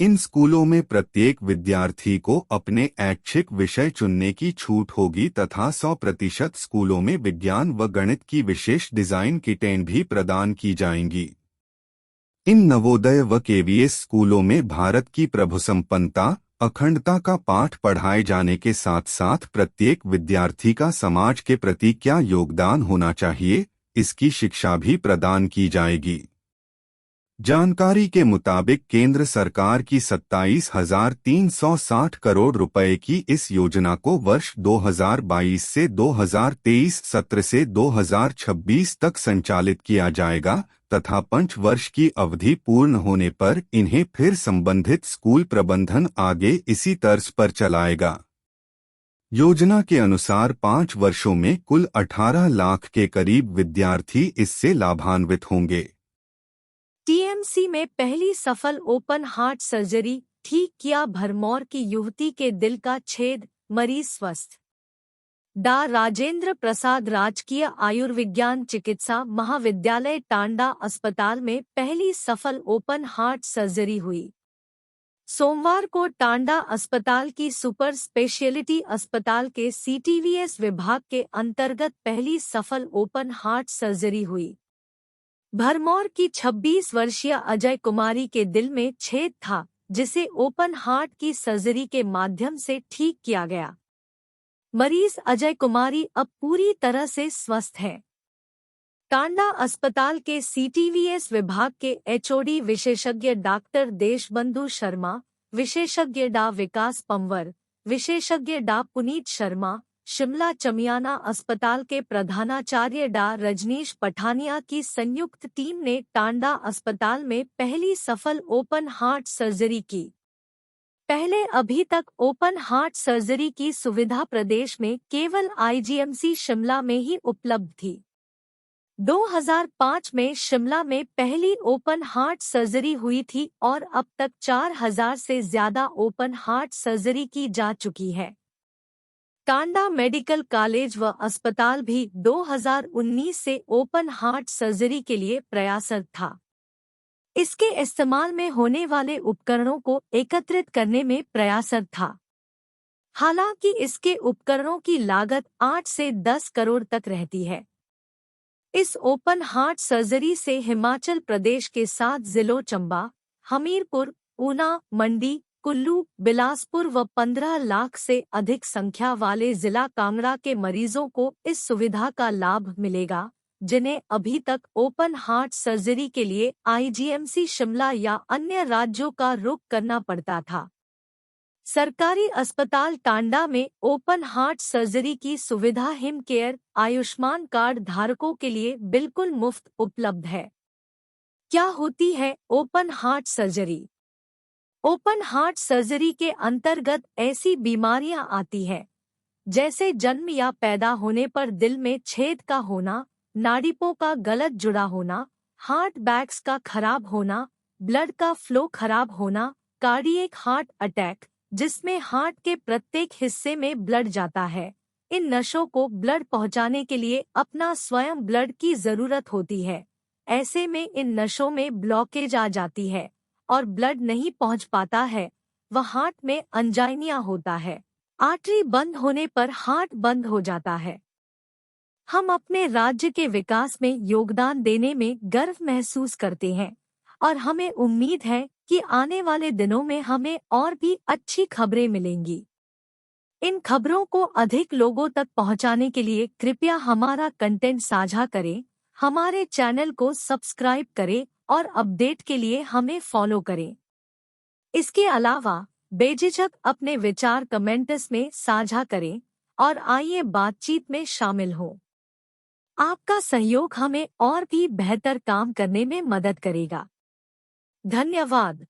इन स्कूलों में प्रत्येक विद्यार्थी को अपने ऐच्छिक विषय चुनने की छूट होगी तथा 100% स्कूलों में विज्ञान व गणित की विशेष डिजाइन किटें भी प्रदान की जाएंगी। इन नवोदय व केवीएस स्कूलों में भारत की प्रभुसंपन्नता, अखंडता का पाठ पढ़ाए जाने के साथ साथ प्रत्येक विद्यार्थी का समाज के प्रति क्या योगदान होना चाहिए, इसकी शिक्षा भी प्रदान की जाएगी। जानकारी के मुताबिक केंद्र सरकार की 27,360 करोड़ रुपए की इस योजना को वर्ष 2022 से 2023 सत्र से 2026 तक संचालित किया जाएगा तथा 5 वर्ष की अवधि पूर्ण होने पर इन्हें फिर संबंधित स्कूल प्रबंधन आगे इसी तर्ज पर चलाएगा। योजना के अनुसार 5 वर्षों में कुल 18 लाख के करीब विद्यार्थी इससे लाभान्वित होंगे। टीएमसी में पहली सफल ओपन हार्ट सर्जरी, ठीक किया भरमौर की युवती के दिल का छेद, मरीज स्वस्थ। डा राजेंद्र प्रसाद राजकीय आयुर्विज्ञान चिकित्सा महाविद्यालय टांडा अस्पताल में पहली सफल ओपन हार्ट सर्जरी हुई। सोमवार को टांडा अस्पताल की सुपर स्पेशलिटी अस्पताल के सीटीवीएस विभाग के अंतर्गत पहली सफल ओपन हार्ट सर्जरी हुई। भरमौर की 26 वर्षीय अजय कुमारी के दिल में छेद था, जिसे ओपन हार्ट की सर्जरी के माध्यम से ठीक किया गया। मरीज अजय कुमारी अब पूरी तरह से स्वस्थ है। टांडा अस्पताल के सीटीवीएस विभाग के एचओडी विशेषज्ञ डॉक्टर देशबंधु शर्मा, विशेषज्ञ डा विकास पंवर, विशेषज्ञ डा पुनीत शर्मा, शिमला चमियाना अस्पताल के प्रधानाचार्य डा रजनीश पठानिया की संयुक्त टीम ने टांडा अस्पताल में पहली सफल ओपन हार्ट सर्जरी की। पहले अभी तक ओपन हार्ट सर्जरी की सुविधा प्रदेश में केवल आईजीएमसी शिमला में ही उपलब्ध थी। 2005 में शिमला में पहली ओपन हार्ट सर्जरी हुई थी और अब तक 4,000 से ज्यादा ओपन हार्ट सर्जरी की जा चुकी है। टांडा मेडिकल कॉलेज व अस्पताल भी 2019 से ओपन हार्ट सर्जरी के लिए प्रयासरत था। इसके इस्तेमाल में होने वाले उपकरणों को एकत्रित करने में प्रयासरत था। हालांकि इसके उपकरणों की लागत 8 से 10 करोड़ तक रहती है। इस ओपन हार्ट सर्जरी से हिमाचल प्रदेश के 7 जिलों चंबा, हमीरपुर, ऊना, मंडी, कुल्लू, बिलासपुर व 15 लाख से अधिक संख्या वाले जिला कांगड़ा के मरीजों को इस सुविधा का लाभ मिलेगा, जिन्हें अभी तक ओपन हार्ट सर्जरी के लिए आईजीएमसी शिमला या अन्य राज्यों का रुख करना पड़ता था। सरकारी अस्पताल टांडा में ओपन हार्ट सर्जरी की सुविधा हिम केयर आयुष्मान कार्ड धारकों के लिए बिल्कुल मुफ्त उपलब्ध है। क्या होती है open heart surgery? Open heart surgery के अंतर्गत ऐसी बीमारियां आती हैं जैसे जन्म या पैदा होने पर दिल में छेद का होना, नाड़ियों का गलत जुड़ा होना, हार्ट बैग्स का खराब होना, ब्लड का फ्लो खराब होना, कार्डियक हार्ट अटैक जिसमें हार्ट के प्रत्येक हिस्से में ब्लड जाता है। इन नसों को ब्लड पहुंचाने के लिए अपना स्वयं ब्लड की जरूरत होती है। ऐसे में इन नसों में ब्लॉकेज आ जाती है और ब्लड नहीं पहुंच पाता है। वह हार्ट में अंजाइनिया होता है। आर्टरी बंद होने पर हार्ट बंद हो जाता है। हम अपने राज्य के विकास में योगदान देने में गर्व महसूस करते हैं और हमें उम्मीद है कि आने वाले दिनों में हमें और भी अच्छी खबरें मिलेंगी। इन खबरों को अधिक लोगों तक पहुंचाने के लिए कृपया हमारा कंटेंट साझा करें, हमारे चैनल को सब्सक्राइब करें और अपडेट के लिए हमें फॉलो करें। इसके अलावा बेझिझक अपने विचार कमेंट्स में साझा करें और आइए बातचीत में शामिल हों। आपका सहयोग हमें और भी बेहतर काम करने में मदद करेगा। धन्यवाद।